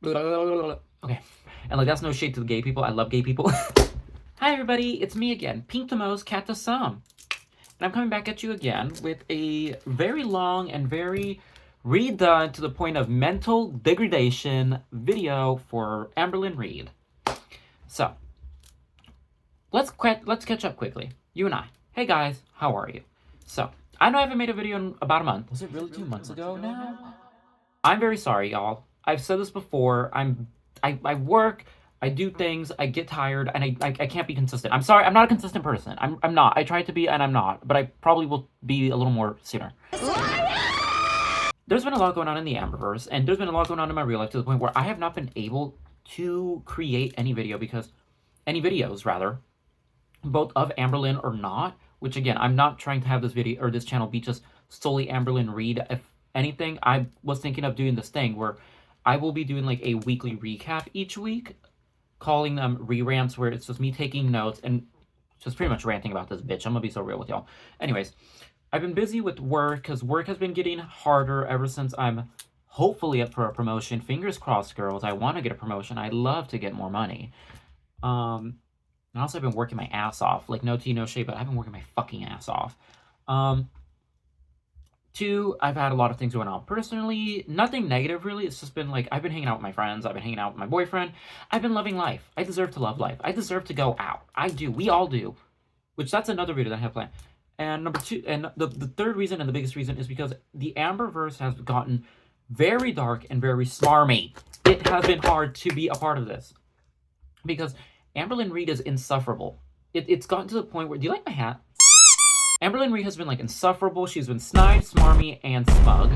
Okay. And like, that's no shade to the gay people. I love gay people. Hi everybody, it's me again, Pink the Most, Cat the Some. And I'm coming back at you again with a very long and very redone to the point of mental degradation video for Amberlynn Reid. So, let's catch up quickly. You and I. Hey guys, how are you? So, I know I haven't made a video in about a month. Was it really 2 months ago now? I'm very sorry, y'all. I've said this before. I work, I do things, I get tired, and I can't be consistent. I'm sorry, I'm not a consistent person. I'm not. I try to be, and I'm not. But I probably will be a little more sooner. There's been a lot going on in the Amberverse, and there's been a lot going on in my real life to the point where I have not been able to create any videos rather, both of Amberlynn or not. Which again, I'm not trying to have this video or this channel be just solely Amberlynn Reid. If anything, I was thinking of doing this thing where I will be doing like a weekly recap each week, calling them rerants, where it's just me taking notes and just pretty much ranting about this bitch. I'm gonna be so real with y'all. Anyways, I've been busy with work because work has been getting harder ever since I'm hopefully up for a promotion. Fingers crossed, girls. I want to get a promotion. I love to get more money. And also I've been working my ass off. Like, no tea, no shade, but I've been working my fucking ass off. Two, I've had a lot of things going on personally. Nothing negative, really. It's just been like, I've been hanging out with my friends. I've been hanging out with my boyfriend. I've been loving life. I deserve to love life. I deserve to go out. I do. We all do. Which, that's another video that I have planned. And number two, and the third reason and the biggest reason is because the Amberverse has gotten very dark and very smarmy. It has been hard to be a part of this. Because Amberlynn Reid is insufferable. It's gotten to the point where... Do you like my hat? Amberlynn Reid has been, like, insufferable. She's been snide, smarmy, and smug.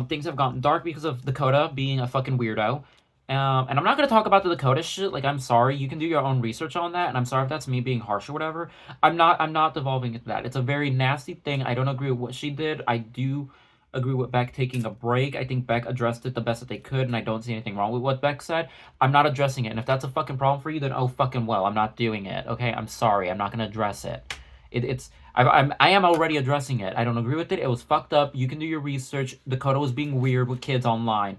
Things have gotten dark because of Dakota being a fucking weirdo. And I'm not going to talk about the Dakota shit. Like, I'm sorry. You can do your own research on that. And I'm sorry if that's me being harsh or whatever. I'm not devolving into that. It's a very nasty thing. I don't agree with what she did. I do agree with Beck taking a break. I think Beck addressed it the best that they could, and I don't see anything wrong with what Beck said. I'm not addressing it. And if that's a fucking problem for you, then oh fucking well. I'm not doing it. Okay? I'm sorry. I'm not going to address it. I am already addressing it. I don't agree with it. It was fucked up. You can do your research. Dakota was being weird with kids online.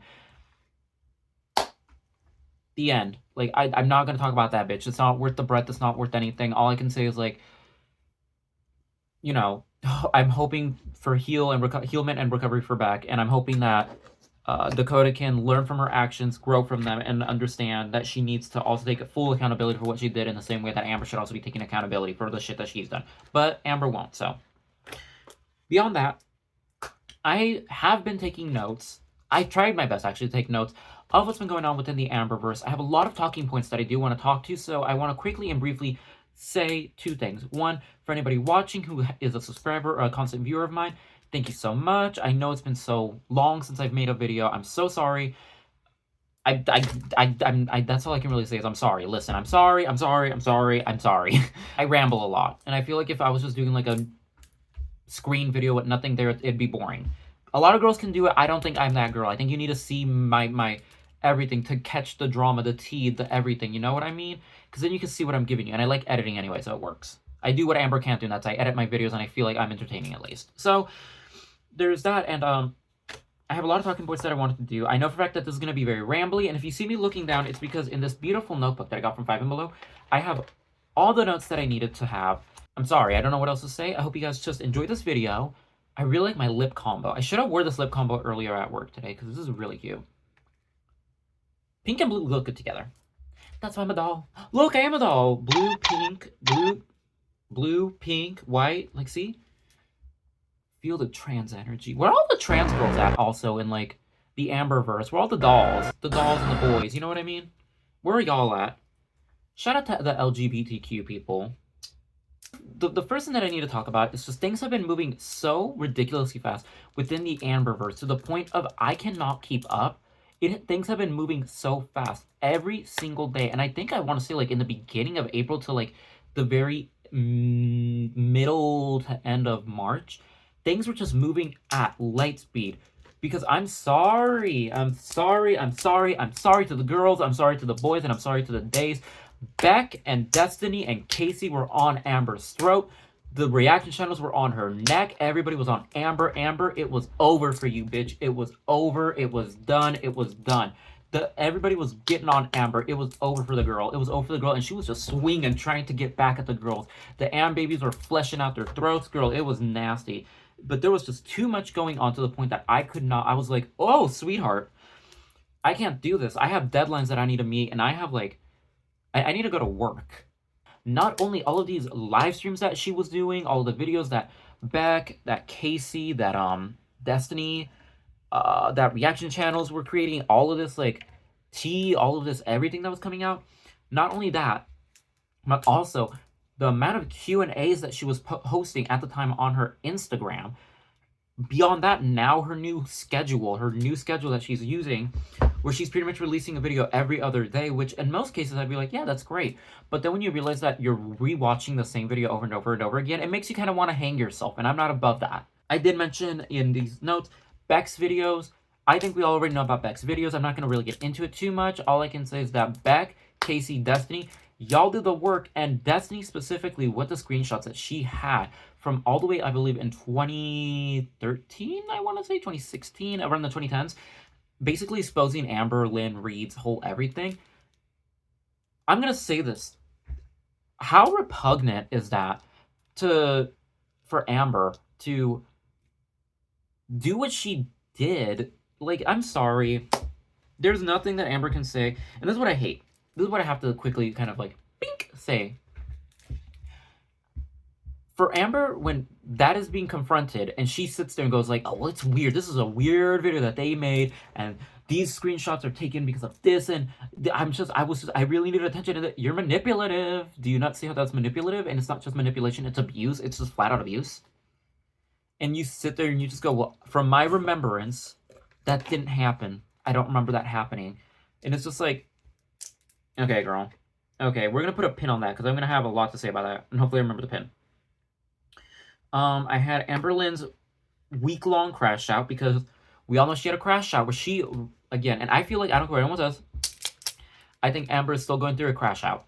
The end. Like, I'm not going to talk about that bitch. It's not worth the breath. It's not worth anything. All I can say is, like, you know, I'm hoping for healment and recovery for Beck, and I'm hoping that Dakota can learn from her actions, grow from them, and understand that she needs to also take full accountability for what she did in the same way that Amber should also be taking accountability for the shit that she's done. But Amber won't, so. Beyond that, I have been taking notes. I tried my best, actually, to take notes of what's been going on within the Amberverse. I have a lot of talking points that I do want to talk to, so I want to quickly and briefly say two things. One, for anybody watching who is a subscriber or a constant viewer of mine, thank you so much. I know it's been so long since I've made a video. I'm so sorry. That's all I can really say is I'm sorry. Listen, I'm sorry. I ramble a lot. And I feel like if I was just doing like a screen video with nothing there, it'd be boring. A lot of girls can do it. I don't think I'm that girl. I think you need to see my everything to catch the drama, the tea, the everything. You know what I mean? Because then you can see what I'm giving you. And I like editing anyway, so it works. I do what Amber can't do, and that's I edit my videos, and I feel like I'm entertaining at least. So there's that, and I have a lot of talking points that I wanted to do. I know for a fact that this is going to be very rambly, and if you see me looking down, it's because in this beautiful notebook that I got from 5 and Below, I have all the notes that I needed to have. I'm sorry, I don't know what else to say. I hope you guys just enjoy this video. I really like my lip combo. I should have wore this lip combo earlier at work today, because this is really cute. Pink and blue look good together. That's why I'm a doll. Look, I am a doll. Blue, pink, white. Like, see? Feel the trans energy. Where are all the trans girls at also in, like, the Amberverse? Where are all the dolls? The dolls and the boys. You know what I mean? Where are y'all at? Shout out to the LGBTQ people. The first thing that I need to talk about is just things have been moving so ridiculously fast within the Amberverse to the point of I cannot keep up. Things have been moving so fast every single day. And I think I want to say, like, in the beginning of April to, like, the very middle to end of March, things were just moving at light speed. Because I'm sorry to the girls, I'm sorry to the boys, and I'm sorry to the days. Beck and Destiny and Casey were on Amber's throat. The reaction channels were on her neck. Everybody was on Amber. Amber, it was over for you, bitch. It was over. It was done. It was done. Everybody was getting on Amber. It was over for the girl. It was over for the girl, and she was just swinging, trying to get back at the girls. The Am babies were fleshing out their throats. Girl, it was nasty. But there was just too much going on to the point that I could not. I was like, oh, sweetheart, I can't do this. I have deadlines that I need to meet, and I have like, I need to go to work. Not only all of these live streams that she was doing, all the videos that Beck, that Casey, that Destiny, that reaction channels were creating, all of this like all of this everything that was coming out. Not only that, but also the amount of Q&As that she was hosting at the time on her Instagram. Beyond that, now her new schedule that she's using, where she's pretty much releasing a video every other day, which in most cases I'd be like, yeah, that's great. But then when you realize that you're rewatching the same video over and over and over again, it makes you kind of want to hang yourself, and I'm not above that. I did mention in these notes Beck's videos. I think we already know about Beck's videos. I'm not going to really get into it too much. All I can say is that Beck, Casey, Destiny, y'all did the work, and Destiny specifically with the screenshots that she had from all the way, I believe, in 2013, I want to say, 2016, around the 2010s, basically exposing Amber, Lynn, Reed's whole everything. I'm going to say this. How repugnant is that for Amber to do what she did? Like, I'm sorry. There's nothing that Amber can say, and this is what I hate. This is what I have to quickly kind of like, bink, say. For Amber, when that is being confronted, and she sits there and goes like, oh, well, it's weird. This is a weird video that they made, and these screenshots are taken because of this, and I really needed attention to that. You're manipulative. Do you not see how that's manipulative? And it's not just manipulation, it's abuse. It's just flat out abuse. And you sit there and you just go, well, from my remembrance, that didn't happen. I don't remember that happening. And it's just like, okay, girl. Okay, we're going to put a pin on that because I'm going to have a lot to say about that. And hopefully I remember the pin. I had Amber Lynn's week-long crash out because we all know she had a crash out where she, again, and I feel like, I don't care what anyone says, I think Amber is still going through a crash out.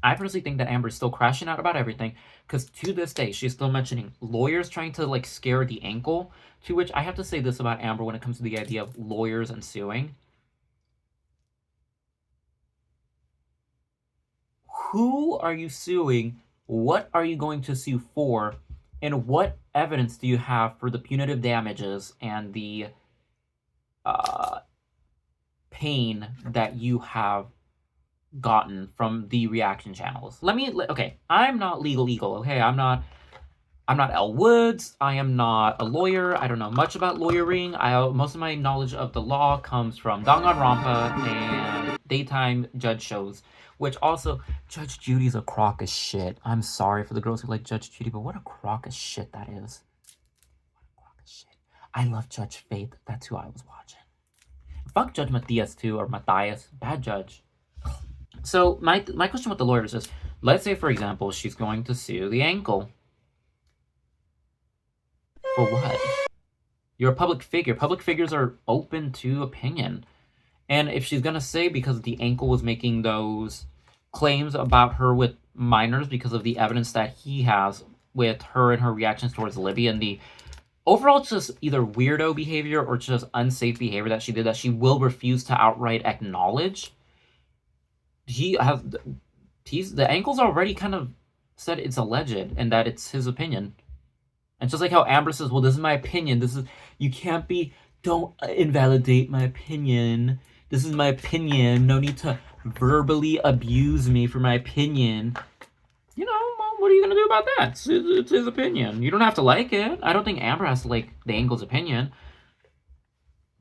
I personally think that Amber is still crashing out about everything because to this day, she's still mentioning lawyers trying to like scare the ankle, to which I have to say this about Amber when it comes to the idea of lawyers and suing. Who are you suing? What are you going to sue for? And what evidence do you have for the punitive damages and the pain that you have gotten from the reaction channels? Okay, I'm not Legal Eagle, okay? I'm not Elle Woods. I am not a lawyer. I don't know much about lawyering. Most of my knowledge of the law comes from Danganronpa and daytime judge shows, which also, Judge Judy's a crock of shit. I'm sorry for the girls who like Judge Judy, but what a crock of shit that is. What a crock of shit. I love Judge Faith. That's who I was watching. Fuck Judge Matthias too, or Matthias. Bad judge. So my question with the lawyers is, let's say, for example, she's going to sue the ankle. For what? You're a public figure. Public figures are open to opinion. And if she's going to say because the ankle was making those claims about her with minors because of the evidence that he has with her and her reactions towards Libby and the overall just either weirdo behavior or just unsafe behavior that she did that she will refuse to outright acknowledge, the ankle's already kind of said it's alleged and that it's his opinion. And just like how Amber says, well, this is my opinion. Don't invalidate my opinion. This is my opinion. No need to verbally abuse me for my opinion. You know, well, what are you going to do about that? It's his opinion. You don't have to like it. I don't think Amber has to like the ankle's opinion.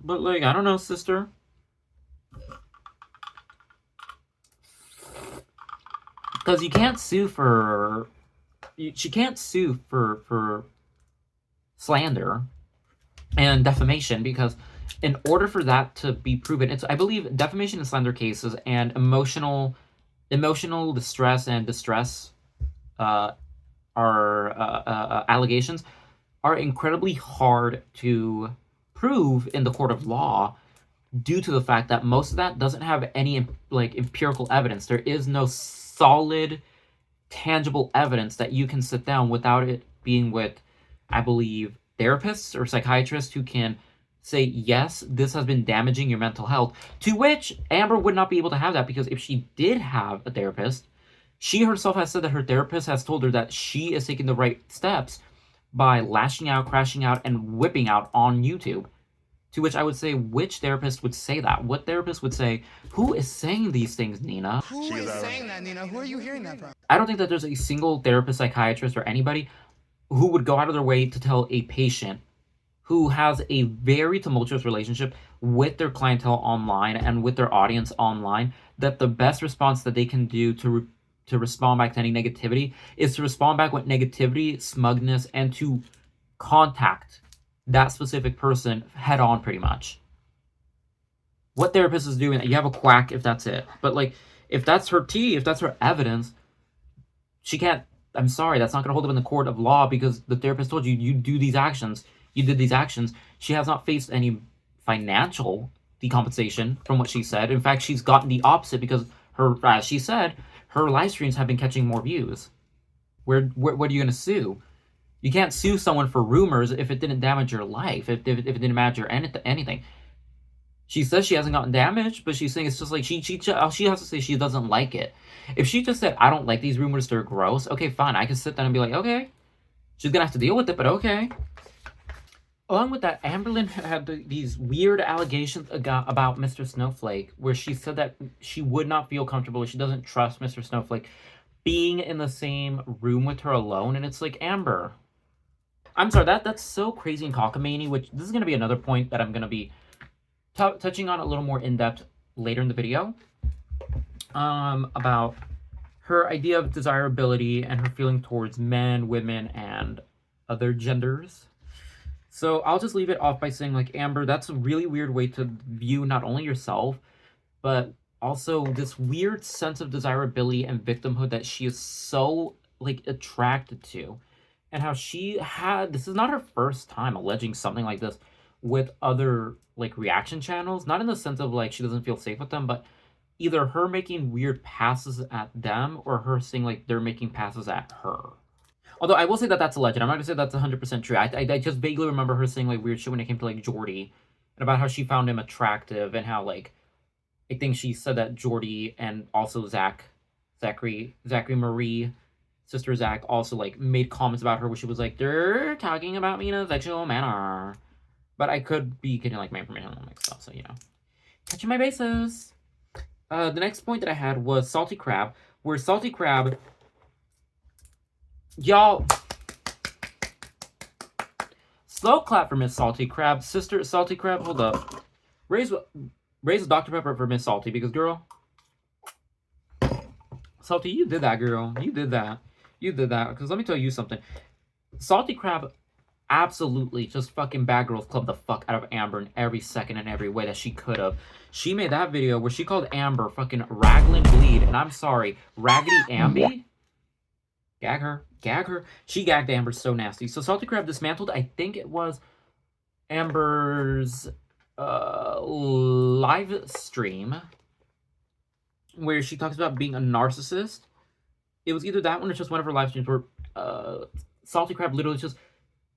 But, like, I don't know, sister. Because you can't sue for... She can't sue for slander and defamation because in order for that to be proven, I believe defamation and slander cases and emotional distress and distress allegations are incredibly hard to prove in the court of law due to the fact that most of that doesn't have any like empirical evidence. There is no solid tangible evidence that you can sit down without it being with, I believe, therapists or psychiatrists who can say, yes, this has been damaging your mental health, to which Amber would not be able to have that, because if she did have a therapist, she herself has said that her therapist has told her that she is taking the right steps by lashing out, crashing out, and whipping out on YouTube. To which I would say, which therapist would say that? What therapist would say, who is saying these things, Nina? Who is saying that, Nina? Who are you hearing that from? I don't think that there's a single therapist, psychiatrist, or anybody who would go out of their way to tell a patient who has a very tumultuous relationship with their clientele online and with their audience online that the best response that they can do to respond back to any negativity is to respond back with negativity, smugness, and to contact that specific person head on, pretty much. What therapist is doing that? You have a quack if that's it. But, like, if that's her tea, if that's her evidence, she can't. I'm sorry, that's not going to hold up in the court of law, because the therapist told you, you do these actions. You did these actions. She has not faced any financial decompensation from what she said. In fact, she's gotten the opposite, because her, as she said, her live streams have been catching more views. What are you going to sue? You can't sue someone for rumors if it didn't damage your life, if it didn't damage your anything. She says she hasn't gotten damaged, but she's saying it's just like she has to say she doesn't like it. If she just said, I don't like these rumors, they're gross, okay, fine. I can sit down and be like, okay. She's going to have to deal with it, but okay. Along with that, Amberlynn had these weird allegations about Mr. Snowflake, where she said that she would not feel comfortable, she doesn't trust Mr. Snowflake being in the same room with her alone. And it's like, Amber, I'm sorry, that's so crazy and cockamamie, which this is going to be another point that I'm going to be touching on a little more in depth later in the video, about her idea of desirability and her feeling towards men, women, and other genders. So I'll just leave it off by saying, like, Amber, that's a really weird way to view not only yourself, but also this weird sense of desirability and victimhood that she is so, like, attracted to. And how she had, this is not her first time alleging something like this with other, like, reaction channels. Not in the sense of, like, she doesn't feel safe with them, but either her making weird passes at them or her saying, like, they're making passes at her. Although I will say that that's alleged. I'm not gonna say that's 100% true. I just vaguely remember her saying, like, weird shit when it came to, like, Jordy, and about how she found him attractive, and how, like, I think she said that Jordy and also Zachary Marie, sister Zach, also, like, made comments about her where she was like, they're talking about me in a sexual manner. But I could be getting, like, my information on mixed up, so, you know. Touching my bases. The next point that I had was Salty Crab, where Salty Crab, y'all, slow clap for Miss Salty Crab. Sister Salty Crab, hold up. Raise a Dr. Pepper for Miss Salty, because, girl, Salty, you did that, girl. You did that. You did that. Because let me tell you something. Salty Crab absolutely just fucking Bad Girls Club the fuck out of Amber in every second and every way that she could have. She made that video where she called Amber fucking Raglan Bleed, and I'm sorry, Raggedy Amby? Gag her. Gag her. She gagged Amber so nasty. So Salty Crab dismantled, I think it was Amber's live stream where she talks about being a narcissist. It was either that one or just one of her live streams where Salty Crab literally just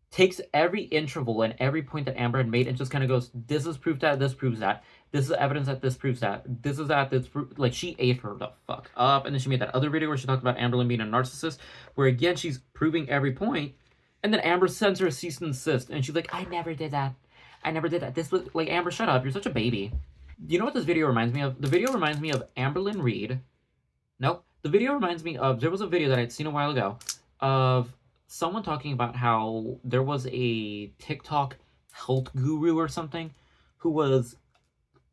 takes every interval and every point that Amber had made and just kind of goes, this is proof that this proves that. This is evidence that this proves that. This is that this like, she ate her the fuck up. And then she made that other video where she talked about Amberlynn being a narcissist, where again she's proving every point. And then Amber sends her a cease and desist, and she's like, I never did that. I never did that. This was like, Amber, shut up. You're such a baby. You know what this video reminds me of? The video reminds me of Amberlynn Reed. Nope. The video reminds me of, there was a video that I'd seen a while ago of someone talking about how there was a TikTok health guru or something who was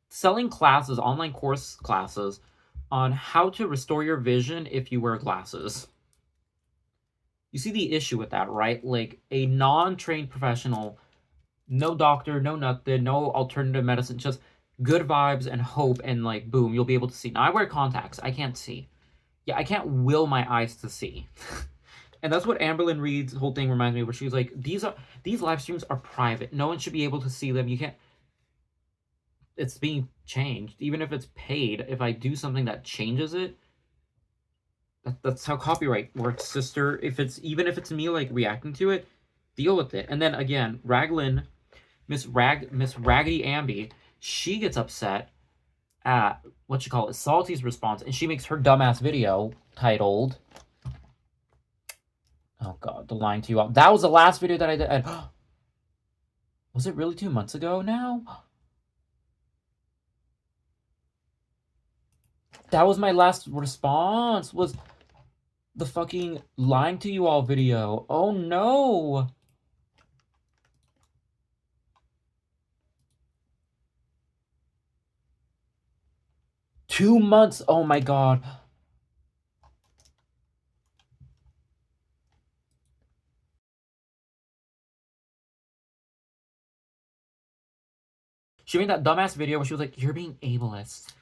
selling classes, online course classes, on how to restore your vision if you wear glasses. You see the issue with that, right? Like, a non-trained professional, no doctor, no nothing, no alternative medicine, just good vibes and hope, and, like, boom, you'll be able to see. Now, I wear contacts. I can't see. Yeah, I can't will my eyes to see. And that's what Amberlynn Reed's whole thing reminds me of, where she's like, these live streams are private. No one should be able to see them. You can't. It's being changed. Even if it's paid, if I do something that changes it, that's how copyright works, sister. Even if it's me, like, reacting to it, deal with it. And then again, Raglan Miss Raggedy Amby, she gets upset at Salty's response, and she makes her dumbass video titled, oh god, the lying to you all. That was the last video that I did. Was it really 2 months ago now? That was my last response, was the fucking lying to you all video. Oh no. Two months. Oh my god. She made that dumbass video where she was like, you're being ableist.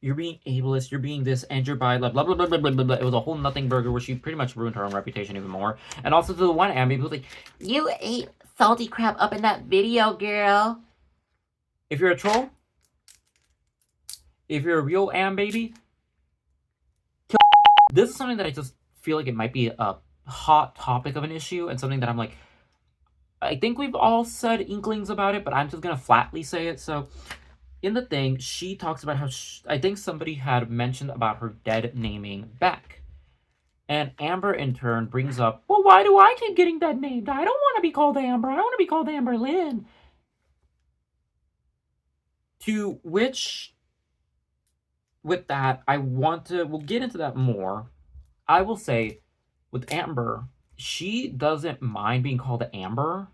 You're being ableist, you're being this, and you're by blah blah blah blah blah blah blah. It was a whole nothing burger where she pretty much ruined her own reputation even more. And also to the one Amby was like, you ate salty crap up in that video, girl. If you're a troll, if you're a real baby, this is something that I just feel like it might be a hot topic of an issue, and something that I'm like, I think we've all said inklings about it, but I'm just gonna flatly say it. So in the thing, she talks about how I think somebody had mentioned about her dead naming Beck. And Amber, in turn, brings up, well, why do I keep getting dead named? I don't want to be called Amber. I want to be called Amber Lynn. To which, with that, we'll get into that more. I will say, with Amber, she doesn't mind being called Amber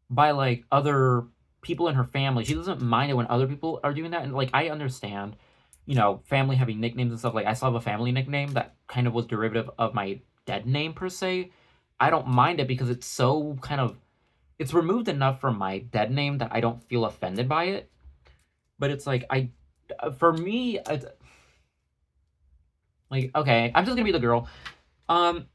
by, like, other people in her family. She doesn't mind it when other people are doing that. And, like, I understand, you know, family having nicknames and stuff. Like, I still have a family nickname that kind of was derivative of my dead name, per se. I don't mind it because it's so kind of, it's removed enough from my dead name that I don't feel offended by it. But it's like, for me, like, okay, I'm just gonna be the girl. And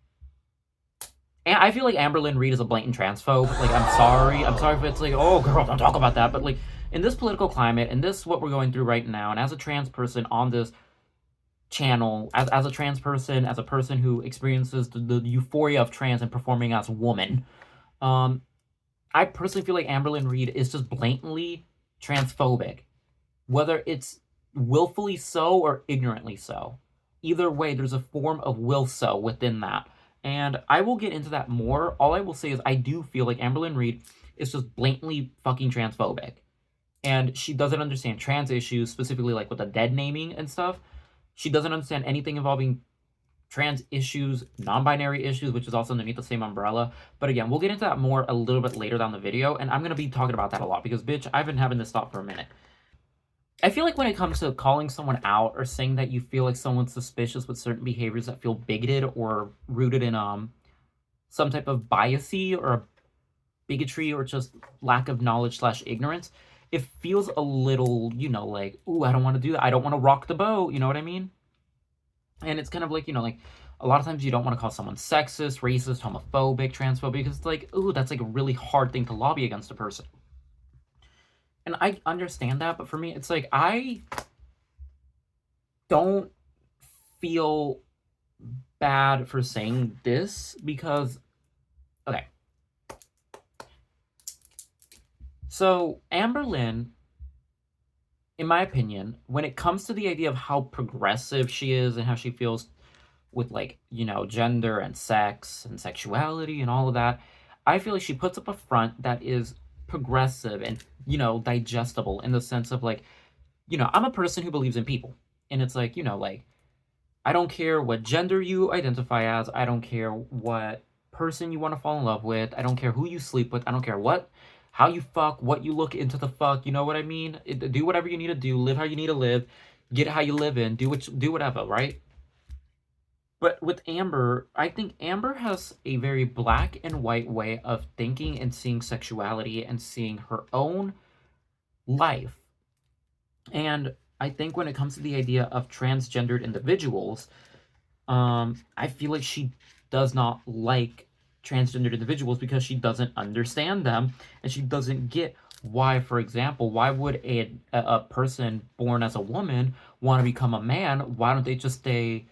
I feel like Amber Lynn Reid is a blatant transphobe. Like, I'm sorry if it's like, oh, girl, don't talk about that. But, like, in this political climate, and this what we're going through right now, and as a trans person on this channel, as a trans person, as a person who experiences the euphoria of trans and performing as a woman, I personally feel like Amber Lynn Reid is just blatantly transphobic. Whether it's willfully so or ignorantly so. Either way, there's a form of will so within that. And I will get into that more. All I will say is I do feel like Amber Lynn Reid is just blatantly fucking transphobic. And she doesn't understand trans issues, specifically like with the dead naming and stuff. She doesn't understand anything involving trans issues, non-binary issues, which is also underneath the same umbrella. But again, we'll get into that more a little bit later down the video. And I'm going to be talking about that a lot because, bitch, I've been having this thought for a minute. I feel like when it comes to calling someone out or saying that you feel like someone's suspicious with certain behaviors that feel bigoted or rooted in some type of biasy or bigotry or just lack of knowledge / ignorance, it feels a little, you know, like, ooh, I don't want to do that. I don't want to rock the boat. You know what I mean? And it's kind of like, you know, like a lot of times you don't want to call someone sexist, racist, homophobic, transphobic, because it's like, ooh, that's like a really hard thing to lobby against a person. And I understand that, but for me, it's like, I don't feel bad for saying this because, okay. So, Amber Lynn, in my opinion, when it comes to the idea of how progressive she is and how she feels with, like, you know, gender and sex and sexuality and all of that, I feel like she puts up a front that is progressive and, you know, digestible in the sense of, like, you know, I'm a person who believes in people. And it's like, you know, like, I don't care what gender you identify as. I don't care what person you want to fall in love with. I don't care who you sleep with. I don't care how you fuck, what you look into the fuck. You know what I mean? Do whatever you need to do. Live how you need to live. Get how you live in. Do whatever, right? But with Amber, I think Amber has a very black and white way of thinking and seeing sexuality and seeing her own life. And I think when it comes to the idea of transgendered individuals, I feel like she does not like transgendered individuals because she doesn't understand them and she doesn't get why, for example, why would a person born as a woman want to become a man? Why don't they just stay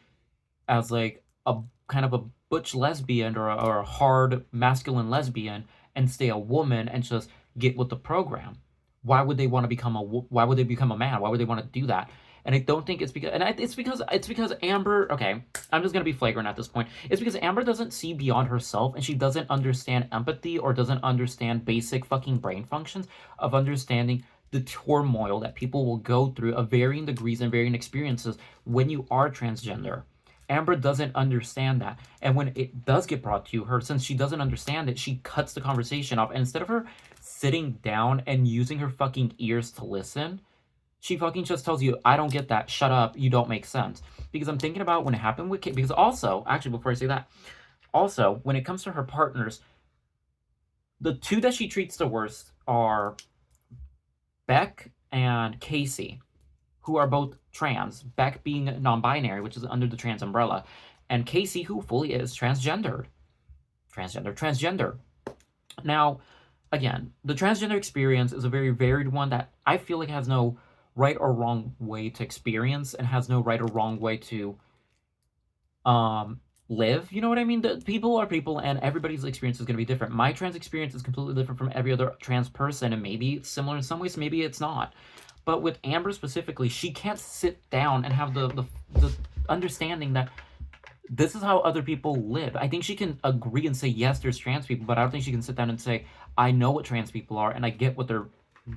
as like a kind of a butch lesbian or a hard masculine lesbian and stay a woman and just get with the program? Why would they want to become why would they become a man? Why would they want to do that? And I don't think it's because, it's because Amber. Okay, I'm just gonna be flagrant at this point. It's because Amber doesn't see beyond herself, and she doesn't understand empathy or doesn't understand basic fucking brain functions of understanding the turmoil that people will go through of varying degrees and varying experiences when you are transgender. Amber doesn't understand that. And when it does get brought to her, since she doesn't understand it, she cuts the conversation off. And instead of her sitting down and using her fucking ears to listen, she fucking just tells you, I don't get that. Shut up. You don't make sense. Because I'm thinking about when it happened with Kate. Because also, actually, before I say that, also, when it comes to her partners, the two that she treats the worst are Beck and Casey, who are both trans. Beck being non-binary, which is under the trans umbrella, and Casey, who fully is transgendered. Transgender. Now, again, the transgender experience is a very varied one that I feel like has no right or wrong way to experience and has no right or wrong way to live. You know what I mean? The people are people, and everybody's experience is going to be different. My trans experience is completely different from every other trans person, and maybe it's similar in some ways, maybe it's not. But with Amber specifically, she can't sit down and have the understanding that this is how other people live. I think she can agree and say, yes, there's trans people, but I don't think she can sit down and say, I know what trans people are, and I get what they're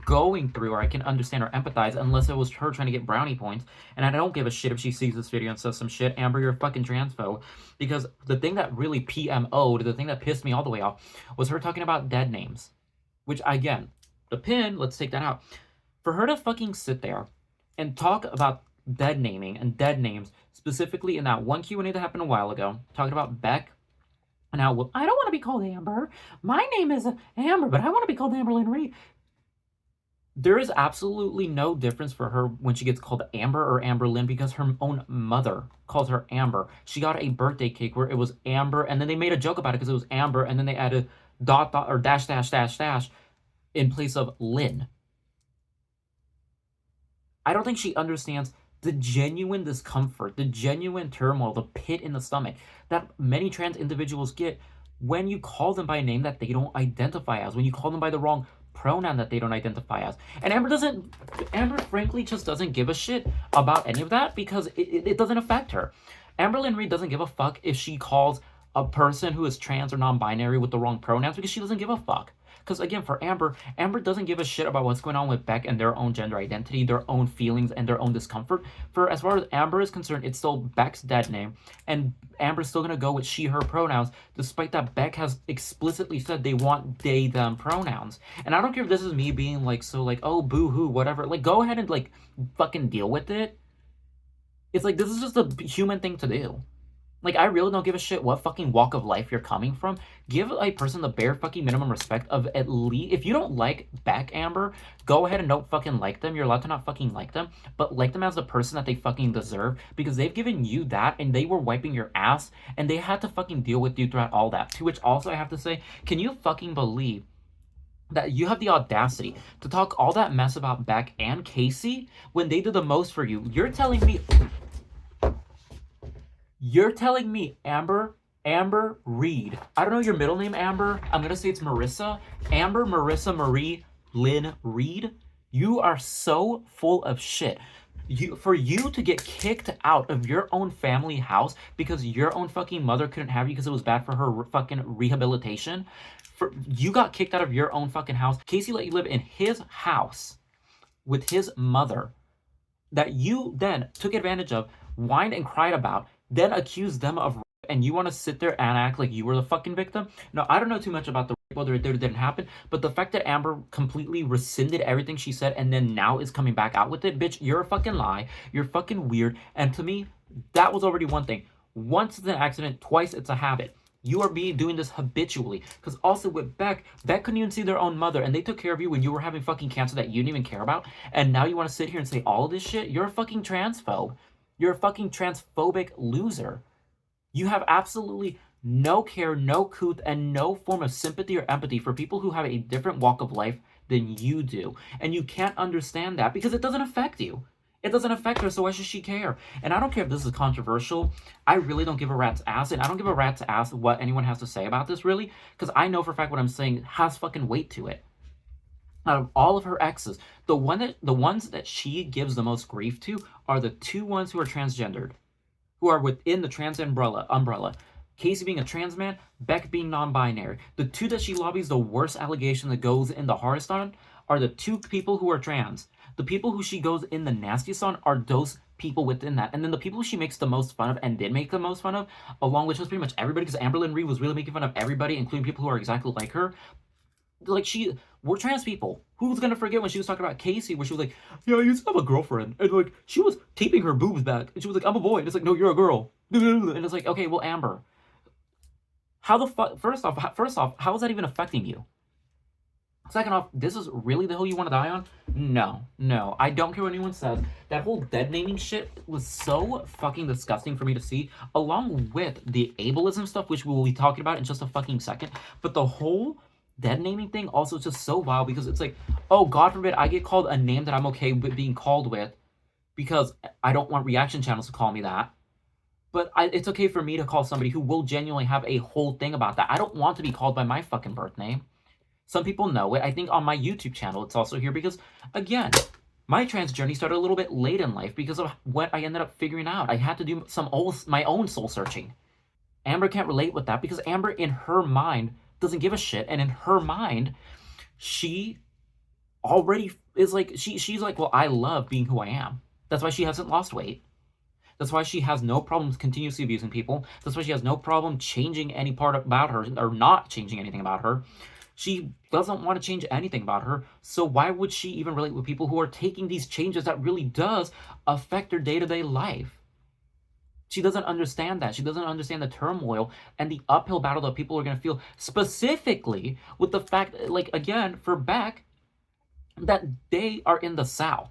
going through, or I can understand or empathize, unless it was her trying to get brownie points. And I don't give a shit if she sees this video and says some shit. Amber, you're a fucking transphobe. Because the thing that really PMO'd, the thing that pissed me all the way off, was her talking about dead names. Which, again, the pin, let's take that out. For her to fucking sit there and talk about dead naming and dead names, specifically in that one Q&A that happened a while ago, talking about Beck, and how, well, I don't want to be called Amber. My name is Amber, but I want to be called Amberlynn Reed. There is absolutely no difference for her when she gets called Amber or Amberlynn, because her own mother calls her Amber. She got a birthday cake where it was Amber, and then they made a joke about it because it was Amber, and then they added dot or dash in place of Lynn. I don't think she understands the genuine discomfort, the genuine turmoil, the pit in the stomach that many trans individuals get when you call them by a name that they don't identify as, when you call them by the wrong pronoun that they don't identify as. And Amber frankly just doesn't give a shit about any of that, because it doesn't affect her. Amberlynn Reed doesn't give a fuck if she calls a person who is trans or non-binary with the wrong pronouns, because she doesn't give a fuck. Because again, for Amber doesn't give a shit about what's going on with Beck and their own gender identity, their own feelings, and their own discomfort. For as far as Amber is concerned, it's still Beck's dead name, and Amber's still gonna go with she, her pronouns, despite that Beck has explicitly said they want they, them pronouns. And I don't care if this is me being like, so like, oh, boo-hoo, whatever. Like, go ahead and like fucking deal with it. It's like, this is just a human thing to do. Like, I really don't give a shit what fucking walk of life you're coming from. Give a person the bare fucking minimum respect of at least, if you don't like Beck, Amber, go ahead and don't fucking like them. You're allowed to not fucking like them, but like them as the person that they fucking deserve, because they've given you that, and they were wiping your ass, and they had to fucking deal with you throughout all that. To which also I have to say, can you fucking believe that you have the audacity to talk all that mess about Beck and Casey when they did the most for you? You're telling me Amber Reed. I don't know your middle name, Amber. I'm going to say it's Marissa. Amber, Marissa, Marie, Lynn Reed. You are so full of shit. For you to get kicked out of your own family house because your own fucking mother couldn't have you because it was bad for her fucking rehabilitation. You got kicked out of your own fucking house. Casey let you live in his house with his mother that you then took advantage of, whined and cried about, then accused them of rape, and you want to sit there and act like you were the fucking victim? No, I don't know too much about the rape, whether it did or didn't happen, but the fact that Amber completely rescinded everything she said and then now is coming back out with it, bitch, you're a fucking lie, you're fucking weird, and to me, that was already one thing. Once it's an accident, twice it's a habit. You are doing this habitually. Because also with Beck couldn't even see their own mother, and they took care of you when you were having fucking cancer that you didn't even care about, and now you want to sit here and say all of this shit? You're a fucking transphobe. You're a fucking transphobic loser. You have absolutely no care, no couth, and no form of sympathy or empathy for people who have a different walk of life than you do. And you can't understand that because it doesn't affect you. It doesn't affect her, so why should she care? And I don't care if this is controversial. I really don't give a rat's ass, and I don't give a rat's ass what anyone has to say about this, really, because I know for a fact what I'm saying has fucking weight to it. Out of all of her exes, the ones that she gives the most grief to are the two ones who are transgendered, who are within the trans umbrella. Casey being a trans man, Beck being non-binary. The two that she lobbies the worst allegation that goes in the hardest on are the two people who are trans. The people who she goes in the nastiest on are those people within that. And then the people she makes the most fun of and did make the most fun of, along with just pretty much everybody, because Amberlynn Reed was really making fun of everybody, including people who are exactly like her. Like, we're trans people. Who's gonna forget when she was talking about Casey, where she was like, yeah, I used to have a girlfriend, and like, she was taping her boobs back, and she was like, I'm a boy, and it's like, no, you're a girl. And it's like, okay, well, Amber, how the fuck, first off, how is that even affecting you? Second off, this is really the hill you want to die on? No. I don't care what anyone says. That whole dead naming shit was so fucking disgusting for me to see, along with the ableism stuff, which we will be talking about in just a fucking second. But the whole dead naming thing also is just so wild, because it's like, oh, God forbid I get called a name that I'm okay with being called with, because I don't want reaction channels to call me that. But it's okay for me to call somebody who will genuinely have a whole thing about that. I don't want to be called by my fucking birth name. Some people know it. I think on my YouTube channel it's also here because, again, my trans journey started a little bit late in life because of what I ended up figuring out. I had to do my own soul searching. Amber can't relate with that because Amber, in her mind, doesn't give a shit. And in her mind, she already is like, she's like, well, I love being who I am. That's why she hasn't lost weight. That's why she has no problem continuously abusing people. That's why she has no problem changing any part about her, or not changing anything about her. She doesn't want to change anything about her, so why would she even relate with people who are taking these changes that really does affect her day-to-day life? She doesn't understand that. She doesn't understand the turmoil and the uphill battle that people are going to feel, specifically with the fact, like, again, for Beck, that they are in the South.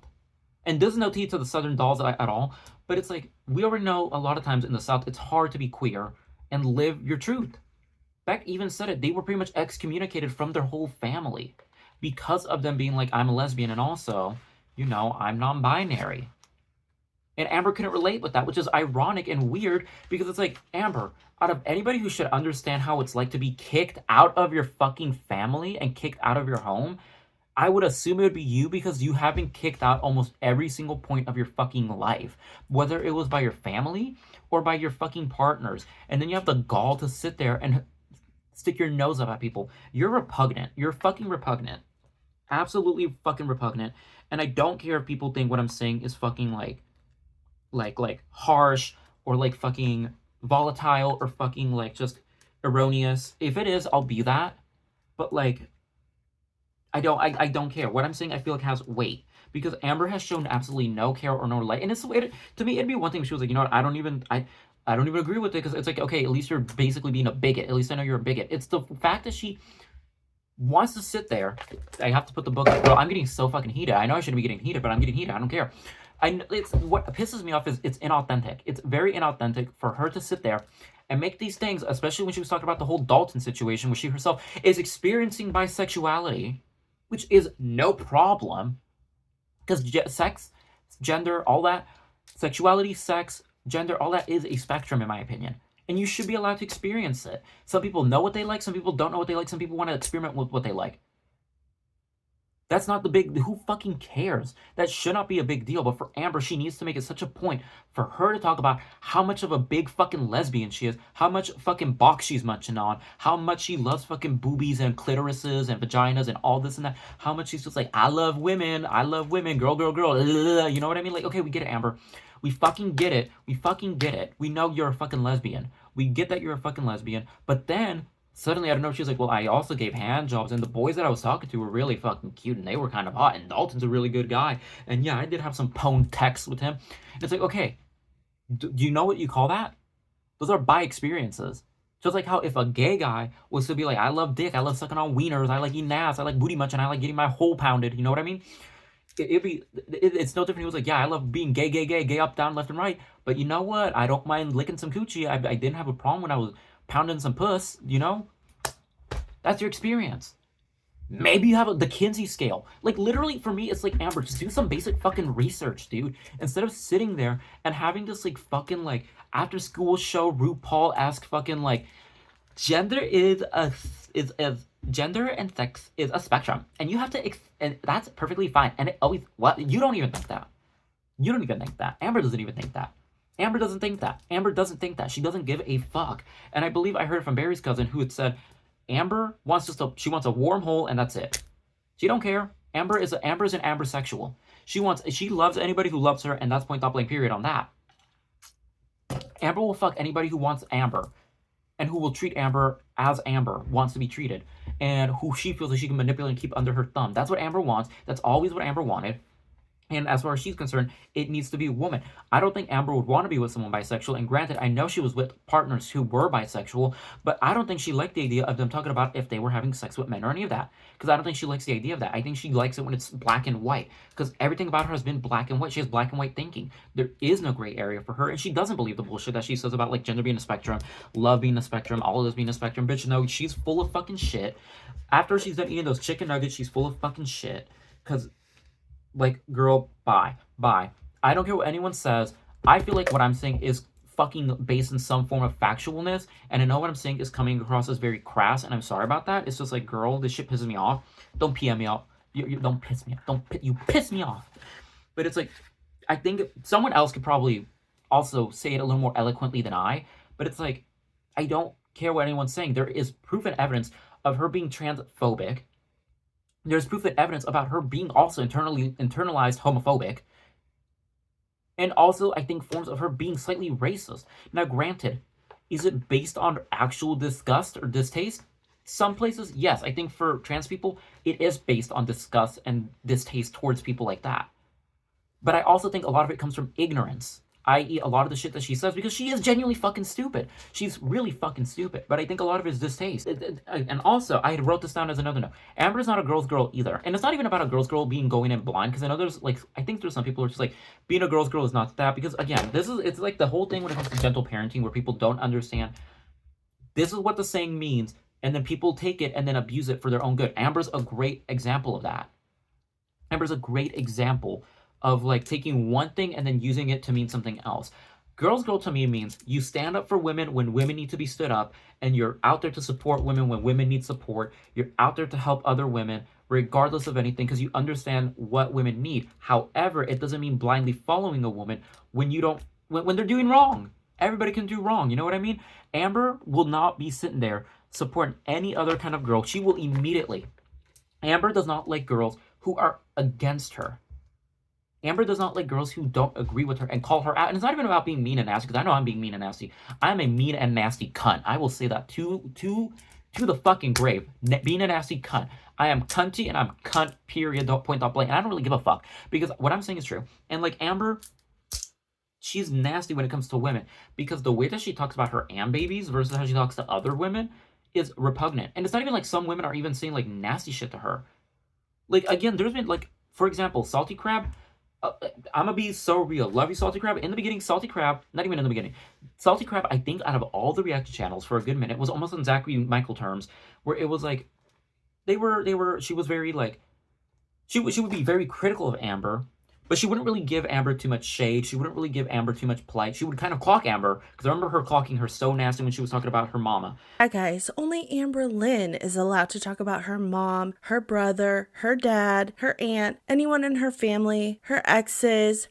And doesn't no tea to the Southern dolls at all, but it's like, we already know a lot of times in the South, it's hard to be queer and live your truth. Beck even said it. They were pretty much excommunicated from their whole family because of them being like, I'm a lesbian, and also, you know, I'm non-binary. And Amber couldn't relate with that, which is ironic and weird, because it's like, Amber, out of anybody who should understand how it's like to be kicked out of your fucking family and kicked out of your home, I would assume it would be you, because you have been kicked out almost every single point of your fucking life, whether it was by your family or by your fucking partners. And then you have the gall to sit there and stick your nose up at people. You're repugnant. You're fucking repugnant. Absolutely fucking repugnant. And I don't care if people think what I'm saying is fucking like harsh or like fucking volatile or fucking like just erroneous. If it is, I'll be that. But like, I don't care. What I'm saying, I feel like has weight, because Amber has shown absolutely no care or no light. And it's to me, it'd be one thing if she was like, you know what, I don't even agree with it, because it's like, okay, at least you're basically being a bigot. At least I know you're a bigot. It's the fact that she wants to sit there. I have to put the book. Bro, I'm getting so fucking heated. I know I shouldn't be getting heated, but I'm getting heated. I don't care. It's what pisses me off is it's inauthentic. It's very inauthentic for her to sit there and make these things, especially when she was talking about the whole Dalton situation, where she herself is experiencing bisexuality, which is no problem, because sex, gender, all that, sexuality, sex, gender, all that is a spectrum, in my opinion. And you should be allowed to experience it. Some people know what they like, some people don't know what they like, some people want to experiment with what they like. That's not the big, who fucking cares? That should not be a big deal. But for Amber, she needs to make it such a point for her to talk about how much of a big fucking lesbian she is, how much fucking box she's munching on, how much she loves fucking boobies and clitorises and vaginas and all this and that, how much she's just like, I love women, girl, you know what I mean? Like, okay, we get it, Amber. We fucking get it. We know you're a fucking lesbian. We get that you're a fucking lesbian. But then suddenly, I don't know, she was like, well, I also gave hand jobs, and the boys that I was talking to were really fucking cute, and they were kind of hot, and Dalton's a really good guy. And yeah, I did have some pwn texts with him. And it's like, okay, do you know what you call that? Those are bi experiences. Just like how if a gay guy was to be like, I love dick, I love sucking on wieners, I like eating ass, I like booty munching, I like getting my hole pounded, you know what I mean? It's no different. He was like, yeah, I love being gay up, down, left, and right. But you know what? I don't mind licking some coochie. I didn't have a problem when I was pounding some puss, you know? That's your experience. Maybe you have the Kinsey scale. Like, literally, for me, it's like, Amber, just do some basic fucking research, dude. Instead of sitting there and having this, like, fucking, like, after school show, RuPaul-esque fucking, like, gender is gender and sex is a spectrum. And you have to, and that's perfectly fine. And it always, what? You don't even think that. You don't even think that. Amber doesn't even think that. Amber doesn't think that. Amber doesn't think that. She doesn't give a fuck. And I believe I heard from Barry's cousin who had said, Amber wants she wants a warm hole and that's it. She don't care. Amber is an ambersexual. She loves anybody who loves her, and that's point blank period on that. Amber will fuck anybody who wants Amber, and who will treat Amber as Amber wants to be treated, and who she feels like she can manipulate and keep under her thumb. That's what Amber wants. That's always what Amber wanted. And as far as she's concerned, it needs to be a woman. I don't think Amber would want to be with someone bisexual. And granted, I know she was with partners who were bisexual, but I don't think she liked the idea of them talking about if they were having sex with men or any of that. Because I don't think she likes the idea of that. I think she likes it when it's black and white. Because everything about her has been black and white. She has black and white thinking. There is no gray area for her. And she doesn't believe the bullshit that she says about, like, gender being a spectrum, love being a spectrum, all of this being a spectrum. Bitch, no, she's full of fucking shit. After she's done eating those chicken nuggets, she's full of fucking shit. Because, like, girl, bye. I don't care what anyone says. I feel like what I'm saying is fucking based in some form of factualness, and I know what I'm saying is coming across as very crass, and I'm sorry about that. It's just like, girl, this shit pisses me off. Don't PM me off. You don't piss me off. You piss me off. But it's like, I think someone else could probably also say it a little more eloquently than I, but it's like, I don't care what anyone's saying. There is proof and evidence of her being transphobic. There's proof and evidence about her being also internalized homophobic. And also, I think forms of her being slightly racist. Now, granted, is it based on actual disgust or distaste? Some places, yes. I think for trans people, it is based on disgust and distaste towards people like that. But I also think a lot of it comes from ignorance. I.e., a lot of the shit that she says, because she is genuinely fucking stupid. She's really fucking stupid. But I think a lot of it is distaste. And also, I wrote this down as another note. Amber's not a girl's girl either. And it's not even about a girl's girl being going in blind, because I know there's, like, I think there's some people who are just like, being a girl's girl is not that. Because, again, it's like the whole thing when it comes to gentle parenting, where people don't understand, this is what the saying means, and then people take it and then abuse it for their own good. Amber's a great example of that. Amber's a great example of, like, taking one thing and then using it to mean something else. Girl's girl to me means you stand up for women when women need to be stood up, and you're out there to support women when women need support. You're out there to help other women regardless of anything, because you understand what women need. However, it doesn't mean blindly following a woman when you don't when they're doing wrong. Everybody can do wrong, you know what I mean? Amber will not be sitting there supporting any other kind of girl. She will immediately. Amber does not like girls who are against her. Amber does not like girls who don't agree with her and call her out. And it's not even about being mean and nasty, because I know I'm being mean and nasty. I'm a mean and nasty cunt. I will say that to the fucking grave. Being a nasty cunt. I am cunty and I'm cunt, period, point blank. And I don't really give a fuck, because what I'm saying is true. And, like, Amber, she's nasty when it comes to women, because the way that she talks about her babies versus how she talks to other women is repugnant. And it's not even like some women are even saying, like, nasty shit to her. Like, again, there's been, like, for example, Salty Crab. I'm gonna be so real. Love you, Salty Crab. In the beginning, Salty Crab, not even in the beginning, Salty Crab, I think out of all the reaction channels for a good minute, was almost on Zachary Michael terms, where it was like, she was very, like, she would be very critical of Amber, but she wouldn't really give Amber too much shade. She wouldn't really give Amber too much plight. She would kind of clock Amber, because I remember her clocking her so nasty when she was talking about her mama. Hi guys, only Amber Lynn is allowed to talk about her mom, her brother, her dad, her aunt, anyone in her family, her ex's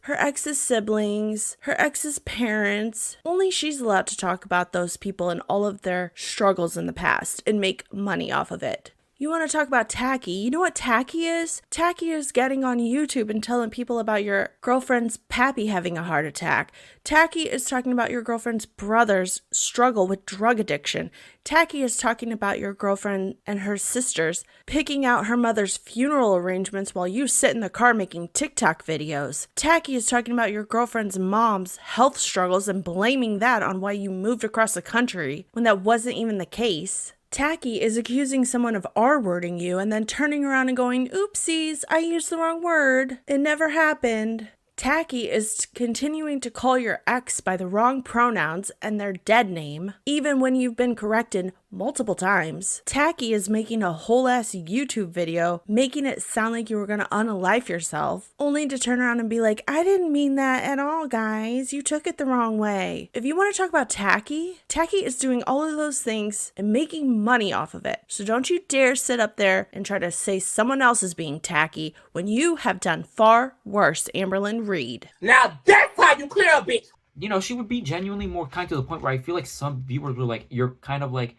siblings, her ex's parents. Only she's allowed to talk about those people and all of their struggles in the past and make money off of it. You want to talk about tacky? You know what tacky is? Tacky is getting on YouTube and telling people about your girlfriend's pappy having a heart attack. Tacky is talking about your girlfriend's brother's struggle with drug addiction. Tacky is talking about your girlfriend and her sisters picking out her mother's funeral arrangements while you sit in the car making TikTok videos. Tacky is talking about your girlfriend's mom's health struggles and blaming that on why you moved across the country when that wasn't even the case. Tacky is accusing someone of R-wording you and then turning around and going, oopsies, I used the wrong word. It never happened. Tacky is continuing to call your ex by the wrong pronouns and their dead name, even when you've been corrected multiple times. Tacky is making a whole ass YouTube video, making it sound like you were gonna unalive yourself, only to turn around and be like, I didn't mean that at all, guys. You took it the wrong way. If you want to talk about Tacky, Tacky is doing all of those things and making money off of it. So don't you dare sit up there and try to say someone else is being tacky when you have done far worse, Amberlynn Reed. Now that's how you clear a bitch. You know, she would be genuinely more kind to the point where I feel like some viewers were like, you're kind of like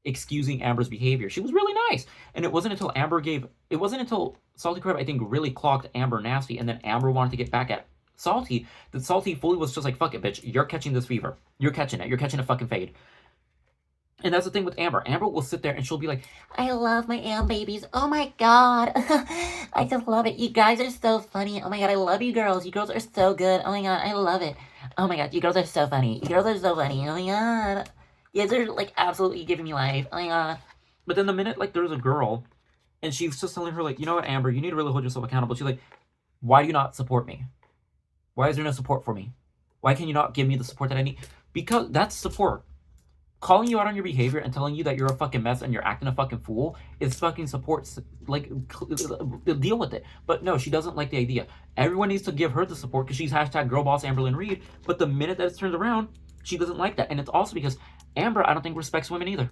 excusing Amber's behavior. She was really nice. And it wasn't until Salty Crab, I think, really clocked Amber nasty, and then Amber wanted to get back at Salty, that Salty fully was just like, fuck it, bitch. You're catching this fever. You're catching it. You're catching a fucking fade. And that's the thing with Amber. Amber will sit there and she'll be like, I love my Am babies. Oh my god. I just love it. You guys are so funny. Oh my god, I love you girls. You girls are so good. Oh my god, I love it. Oh my god, you girls are so funny. You girls are so funny. Oh my god. You guys are like absolutely giving me life. Oh my god. but then the minute like there's a girl and she's just telling her like, you know what, Amber, you need to really hold yourself accountable. She's like, why do you not support me? Why is there no support for me? Why can you not give me the support that I need? Because that's support. Calling you out on your behavior and telling you that you're a fucking mess and you're acting a fucking fool is fucking support. Like, deal with it. But no, she doesn't like the idea. Everyone needs to give her the support because she's hashtag girlboss Amberlynn Reed. But the minute that it's turned around, she doesn't like that. And it's also because Amber, I don't think, respects women either.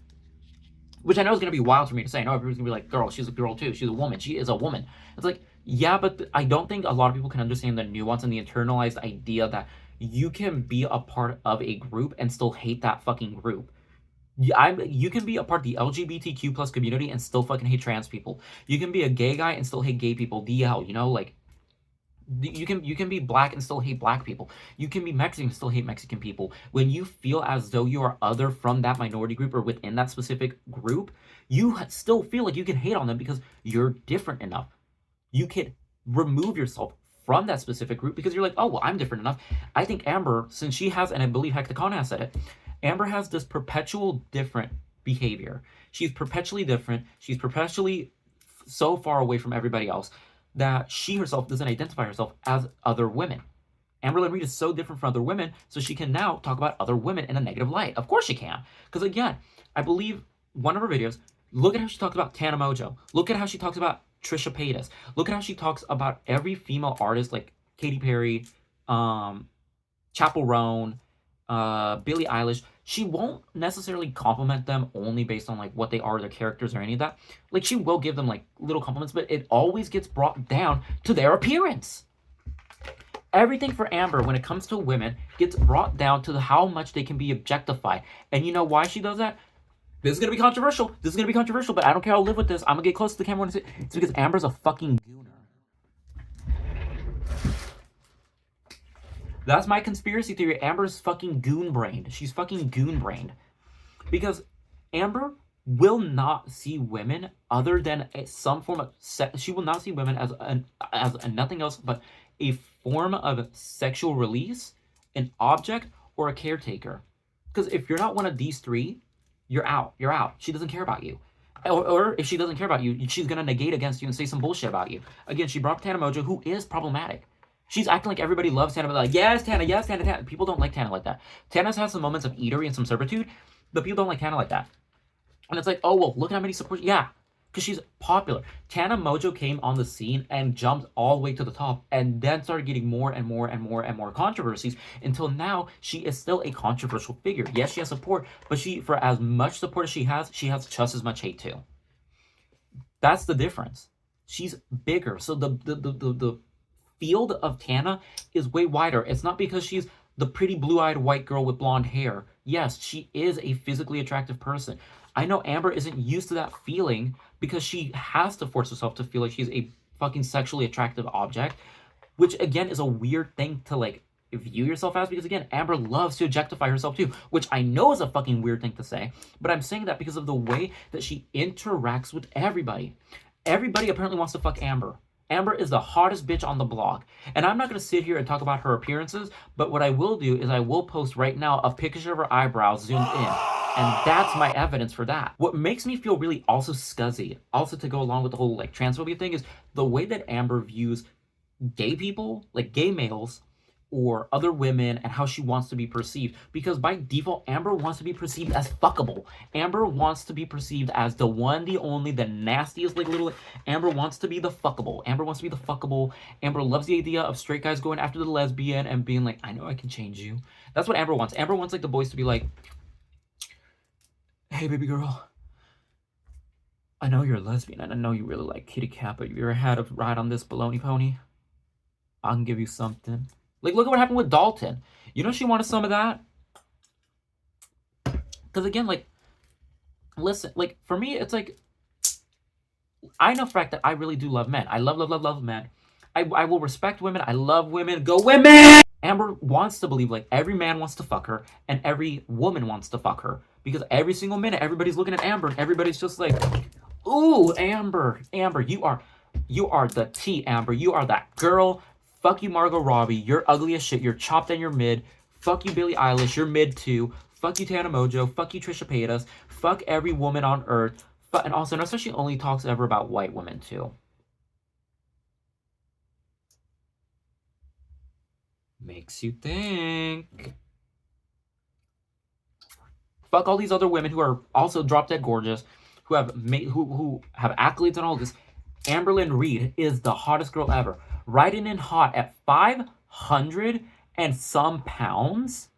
Which I know is going to be wild for me to say. I know everyone's going to be like, girl, she's a girl too. She's a woman. She is a woman. It's like, yeah, but I don't think a lot of people can understand the nuance and the internalized idea that you can be a part of a group and still hate that fucking group. You can be a part of the LGBTQ plus community and still fucking hate trans people. You can be a gay guy and still hate gay people. DL, you know, like, you can be black and still hate black people. You can be Mexican and still hate Mexican people. When you feel as though you are other from that minority group or within that specific group, you still feel like you can hate on them because you're different enough. You can remove yourself from that specific group because you're like, oh, well, I'm different enough. I think Amber, since she has, and I believe Hecticon has said it, Amber has this perpetual different behavior. She's perpetually different. She's perpetually so far away from everybody else that she herself doesn't identify herself as other women. Amberlynn Reed is so different from other women, so she can now talk about other women in a negative light. Of course she can. Because again, I believe one of her videos, look at how she talks about Tana Mojo. Look at how she talks about Trisha Paytas. Look at how she talks about every female artist like Katy Perry, Chappell Roan, Billie Eilish. She won't necessarily compliment them only based on like what they are, their characters, or any of that. Like, she will give them like little compliments, but it always gets brought down to their appearance. Everything for Amber when it comes to women gets brought down to how much they can be objectified. And you know why she does that? This is gonna be controversial. This is gonna be controversial, but I don't care. I'll live with this. I'm gonna get close to the camera and say it's because Amber's a fucking gooner. That's my conspiracy theory. Amber's fucking goon-brained. She's fucking goon-brained. Because Amber will not see women other than some form of she will not see women as nothing else but a form of sexual release, an object, or a caretaker. Because if you're not one of these three, you're out. You're out. She doesn't care about you. Or if she doesn't care about you, she's going to negate against you and say some bullshit about you. Again, she brought up Tana Mojo, who is problematic. She's acting like everybody loves Tana, but like, yes, Tana, yes, Tana, Tana. People don't like Tana like that. Tana's has some moments of eatery and some servitude, but people don't like Tana like that. And it's like, oh, well, look at how many supports. Yeah, because she's popular. Tana Mojo came on the scene and jumped all the way to the top and then started getting more and more and more and more controversies until now she is still a controversial figure. Yes, she has support, but for as much support as she has just as much hate too. That's the difference. She's bigger. So the field of Tana is way wider. It's not because she's the pretty blue-eyed white girl with blonde hair. Yes, she is a physically attractive person. I know Amber isn't used to that feeling because she has to force herself to feel like she's a fucking sexually attractive object, which again is a weird thing to like view yourself as, because again, Amber loves to objectify herself too, which I know is a fucking weird thing to say, but I'm saying that because of the way that she interacts with everybody. Everybody apparently wants to fuck Amber. Amber is the hottest bitch on the block. And I'm not going to sit here and talk about her appearances, but what I will do is I will post right now a picture of her eyebrows zoomed in. And that's my evidence for that. What makes me feel really also scuzzy, also to go along with the whole like transphobia thing, is the way that Amber views gay people, like gay males, or other women and how she wants to be perceived. Because by default, Amber wants to be perceived as fuckable. Amber wants to be perceived as the one, the only, the nastiest, like little. Amber wants to be the fuckable. Amber wants to be the fuckable. Amber loves the idea of straight guys going after the lesbian and being like, I know I can change you. That's what Amber wants. Amber wants like the boys to be like, hey baby girl, I know you're a lesbian and I know you really like kitty cat, but you ever had a ride on this baloney pony? I can give you something. Like, look at what happened with Dalton. You know she wanted some of that? Because again, like, listen, like, for me, it's like, I know for a fact that I really do love men. I love men. I will respect women. I love women. Go women! Amber wants to believe, like, every man wants to fuck her and every woman wants to fuck her. Because every single minute, everybody's looking at Amber and everybody's just like, ooh, Amber, you are the tea, Amber. You are that girl. Fuck you, Margot Robbie. You're ugly as shit. You're chopped and you're mid. Fuck you, Billie Eilish. You're mid too. Fuck you, Tana Mojo. Fuck you, Trisha Paytas. Fuck every woman on earth. And also, notice she only talks ever about white women too. Makes you think. Fuck all these other women who are also drop dead gorgeous, who have accolades and all this. Amberlynn Reed is the hottest girl ever. Riding in hot at 500 and some pounds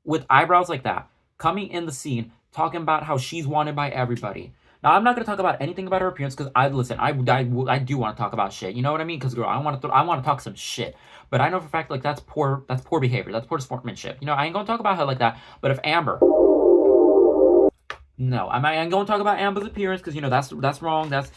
with eyebrows like that, coming in the scene, talking about how she's wanted by everybody. Now, I'm not going to talk about anything about her appearance because I do want to talk about shit. You know what I mean? Because, girl, I want to talk some shit. But I know for a fact, like, that's poor behavior. That's poor sportsmanship. You know, I ain't going to talk about her like that. But if Amber... No, I ain't going to talk about Amber's appearance because, you know, that's wrong. That's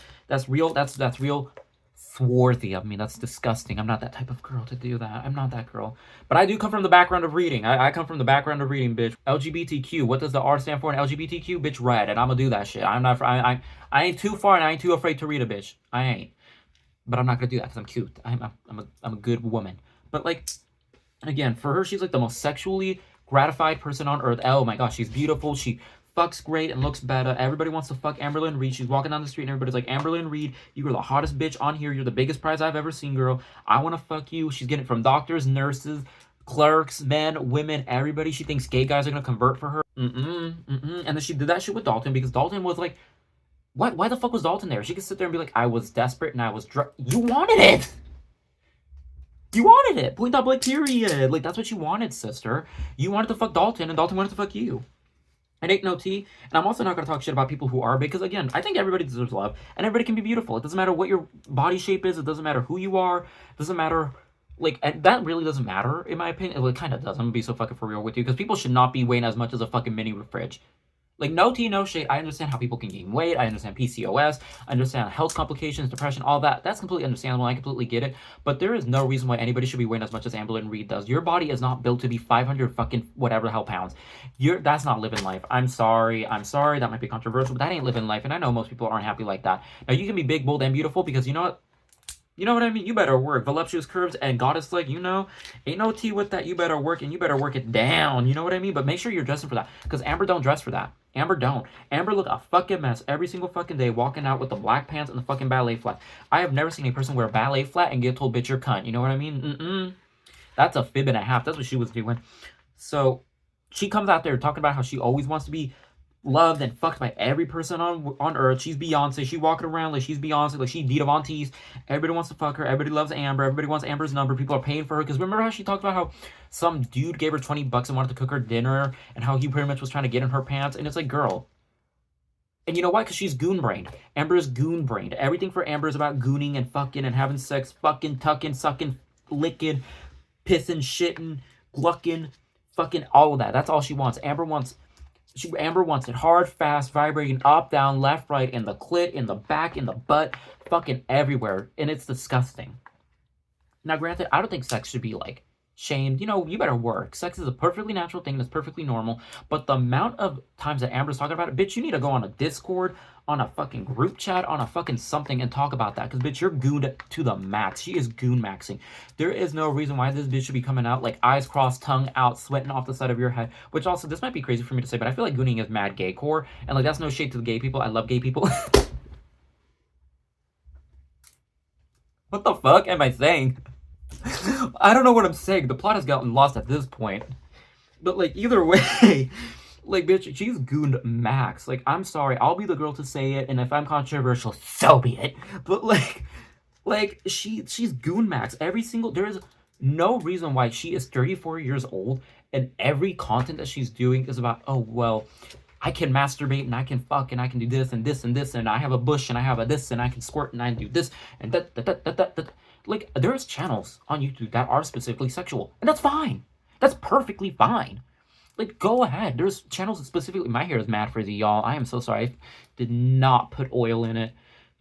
real swarthy of me. That's disgusting. I'm not that type of girl to do that. I'm not that girl. But I do come from the background of reading. I come from the background of reading, bitch. LGBTQ. What does the R stand for in LGBTQ? Bitch, red. And I'm gonna do that shit. I ain't too far and I ain't too afraid to read a bitch. I ain't. But I'm not gonna do that because I'm cute. I'm a good woman. But, like, again, for her, she's like the most sexually gratified person on earth. Oh my gosh, she's beautiful. She fucks great and looks better. Everybody wants to fuck Amberlynn Reed. She's walking down the street and everybody's like, Amberlynn Reed, you are the hottest bitch on here. You're the biggest prize I've ever seen, girl. I want to fuck you. She's getting it from doctors, nurses, clerks, men, women, everybody. She thinks gay guys are going to convert for her. And then she did that shit with Dalton because Dalton was like, why the fuck was Dalton there? She could sit there and be like, I was desperate and I was You wanted it! You wanted it! Point blank period. Like, that's what you wanted, sister. You wanted to fuck Dalton and Dalton wanted to fuck you. It ain't no tea. And I'm also not going to talk shit about people who are, because, again, I think everybody deserves love. And everybody can be beautiful. It doesn't matter what your body shape is. It doesn't matter who you are. It doesn't matter. Like, and that really doesn't matter, in my opinion. Well, it kind of does. I'm going to be so fucking for real with you. Because people should not be weighing as much as a fucking mini fridge. Like, no tea, no shade. I understand how people can gain weight. I understand PCOS. I understand health complications, depression, all that. That's completely understandable. I completely get it. But there is no reason why anybody should be weighing as much as Amberlynn Reed does. Your body is not built to be 500 fucking whatever the hell pounds. That's not living life. I'm sorry. That might be controversial, but that ain't living life. And I know most people aren't happy like that. Now, you can be big, bold, and beautiful because you know what? You know what I mean? You better work. Voluptuous curves and goddess like, you know, ain't no tea with that. You better work and you better work it down. You know what I mean? But make sure you're dressing for that. Because Amber don't dress for that. Amber don't. Amber look a fucking mess every single fucking day walking out with the black pants and the fucking ballet flat. I have never seen a person wear a ballet flat and get told, bitch, you're cunt. You know what I mean? That's a fib and a half. That's what she was doing. So she comes out there talking about how she always wants to be loved and fucked by every person on earth. She's Beyonce. She walking around like she's Beyonce, like she's Dita Von Teese. Everybody wants to fuck her. Everybody loves Amber. Everybody wants Amber's number. People are paying for her. Because remember how she talked about how some dude gave her $20 and wanted to cook her dinner and how he pretty much was trying to get in her pants. And it's like, girl. And you know why? Because she's goon-brained. Amber is goon-brained. Everything for Amber is about gooning and fucking and having sex, fucking, tucking, sucking, licking, pissing, shitting, glucking, fucking all of that. That's all she wants. Amber wants it hard, fast, vibrating up, down, left, right, in the clit, in the back, in the butt, fucking everywhere. And it's disgusting. Now, granted, I don't think sex should be, like, shamed. You know, you better work. Sex is a perfectly natural thing that's perfectly normal. But the amount of times that Amber's talking about it, bitch, you need to go on a Discord, on a fucking group chat, on a fucking something and talk about that. Because, bitch, you're gooned to the max. She is goon maxing. There is no reason why this bitch should be coming out like eyes crossed, tongue out, sweating off the side of your head. Which also, this might be crazy for me to say, but I feel like gooning is mad gay core. And, like, that's no shade to the gay people. I love gay people. What the fuck am I saying? I don't know what I'm saying. The plot has gotten lost at this point. But, like, either way, like, bitch, she's gooned Max. Like, I'm sorry. I'll be the girl to say it, and if I'm controversial, so be it. But, like, she's goon Max. There's no reason why she is 34 years old, and every content that she's doing is about, oh, well, I can masturbate, and I can fuck, and I can do this, and this, and this, and I have a bush, and I have a this, and I can squirt, and I do this, and that. Like, there's channels on YouTube that are specifically sexual, and that's fine. That's perfectly fine. Like, go ahead. There's channels that specifically... My hair is mad frizzy, y'all. I am so sorry. I did not put oil in it.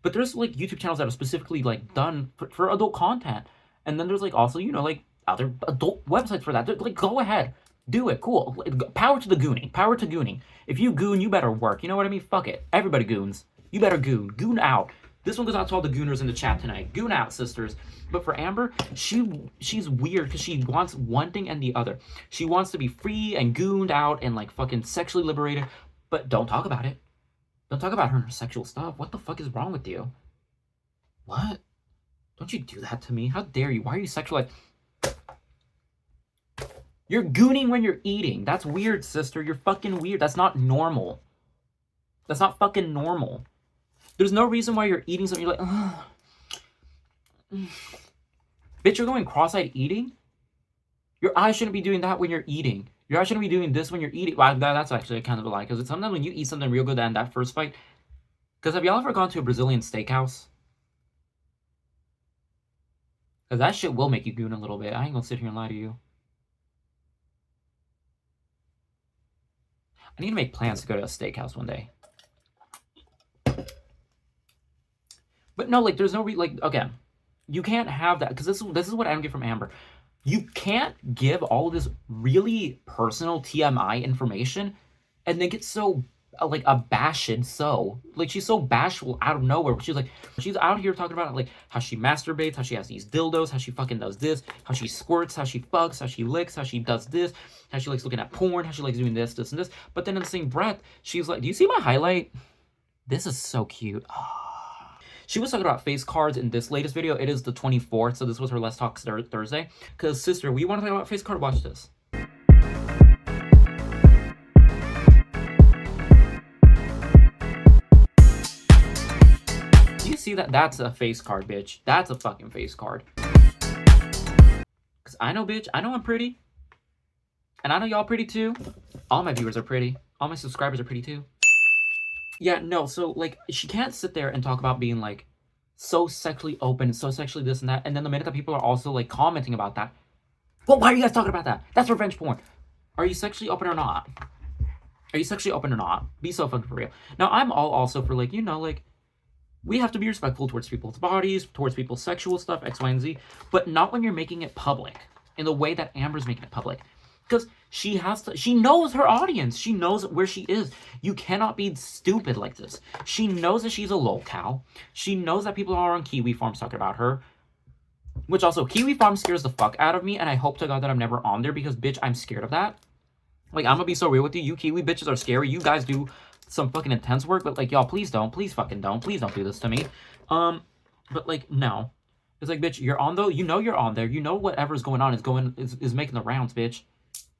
But there's, like, YouTube channels that are specifically, like, done for adult content. And then there's, like, also, you know, like, other adult websites for that. Like, go ahead. Do it. Cool. Power to the gooning. Power to gooning. If you goon, you better work. You know what I mean? Fuck it. Everybody goons. You better goon. Goon out. This one goes out to all the gooners in the chat tonight. Goon out, sisters. But for Amber, she's weird because she wants one thing and the other. She wants to be free and gooned out and, like, fucking sexually liberated. But don't talk about it. Don't talk about her and her sexual stuff. What the fuck is wrong with you? What? Don't you do that to me. How dare you? Why are you sexualized? You're gooning when you're eating. That's weird, sister. You're fucking weird. That's not normal. That's not fucking normal. There's no reason why you're eating something. You're like, ugh. Bitch, you're going cross-eyed eating? Your eyes shouldn't be doing that when you're eating. Your eyes shouldn't be doing this when you're eating. Well, that's actually kind of a lie. Because sometimes when you eat something real good in that first fight. Because have y'all ever gone to a Brazilian steakhouse? Because that shit will make you goon a little bit. I ain't gonna sit here and lie to you. I need to make plans to go to a steakhouse one day. But no, like, there's no okay, you can't have that, because this is what I don't get from Amber. You can't give all of this really personal TMI information and then get so, like, abashed so. Like, she's so bashful out of nowhere. She's out here talking about, like, how she masturbates, how she has these dildos, how she fucking does this, how she squirts, how she fucks, how she licks, how she does this, how she likes looking at porn, how she likes doing this, this, and this. But then in the same breath, she's like, do you see my highlight? This is so cute. Oh. She was talking about face cards in this latest video. It is the 24th, so this was her Let's Talk Thursday. Because, sister, we want to talk about face card? Watch this. Do you see that? That's a face card, bitch. That's a fucking face card. Because I know, bitch, I know I'm pretty. And I know y'all pretty too. All my viewers are pretty. All my subscribers are pretty too. Yeah, no, so, like, she can't sit there and talk about being, like, so sexually open, so sexually this and that, and then the minute that people are also, like, commenting about that, well, why are you guys talking about that? That's revenge porn. Are you sexually open or not? Are you sexually open or not? Be so fucking for real. Now, I'm all also for, like, you know, like, we have to be respectful towards people's bodies, towards people's sexual stuff, X, Y, and Z, but not when you're making it public, in the way that Amber's making it public. Because she knows her audience. She knows where she is. You cannot be stupid like this. She knows that she's a lolcow. She knows that people are on Kiwi Farms talking about her. Which also, Kiwi Farm scares the fuck out of me, and I hope to God that I'm never on there, because, bitch, I'm scared of that. Like, I'm gonna be so real with you. You Kiwi bitches are scary. You guys do some fucking intense work, but, like, y'all, please don't. Please fucking don't. Please don't do this to me. But, like, no. It's like, bitch, you're on, though. You know you're on there. You know whatever's going on is making the rounds, bitch.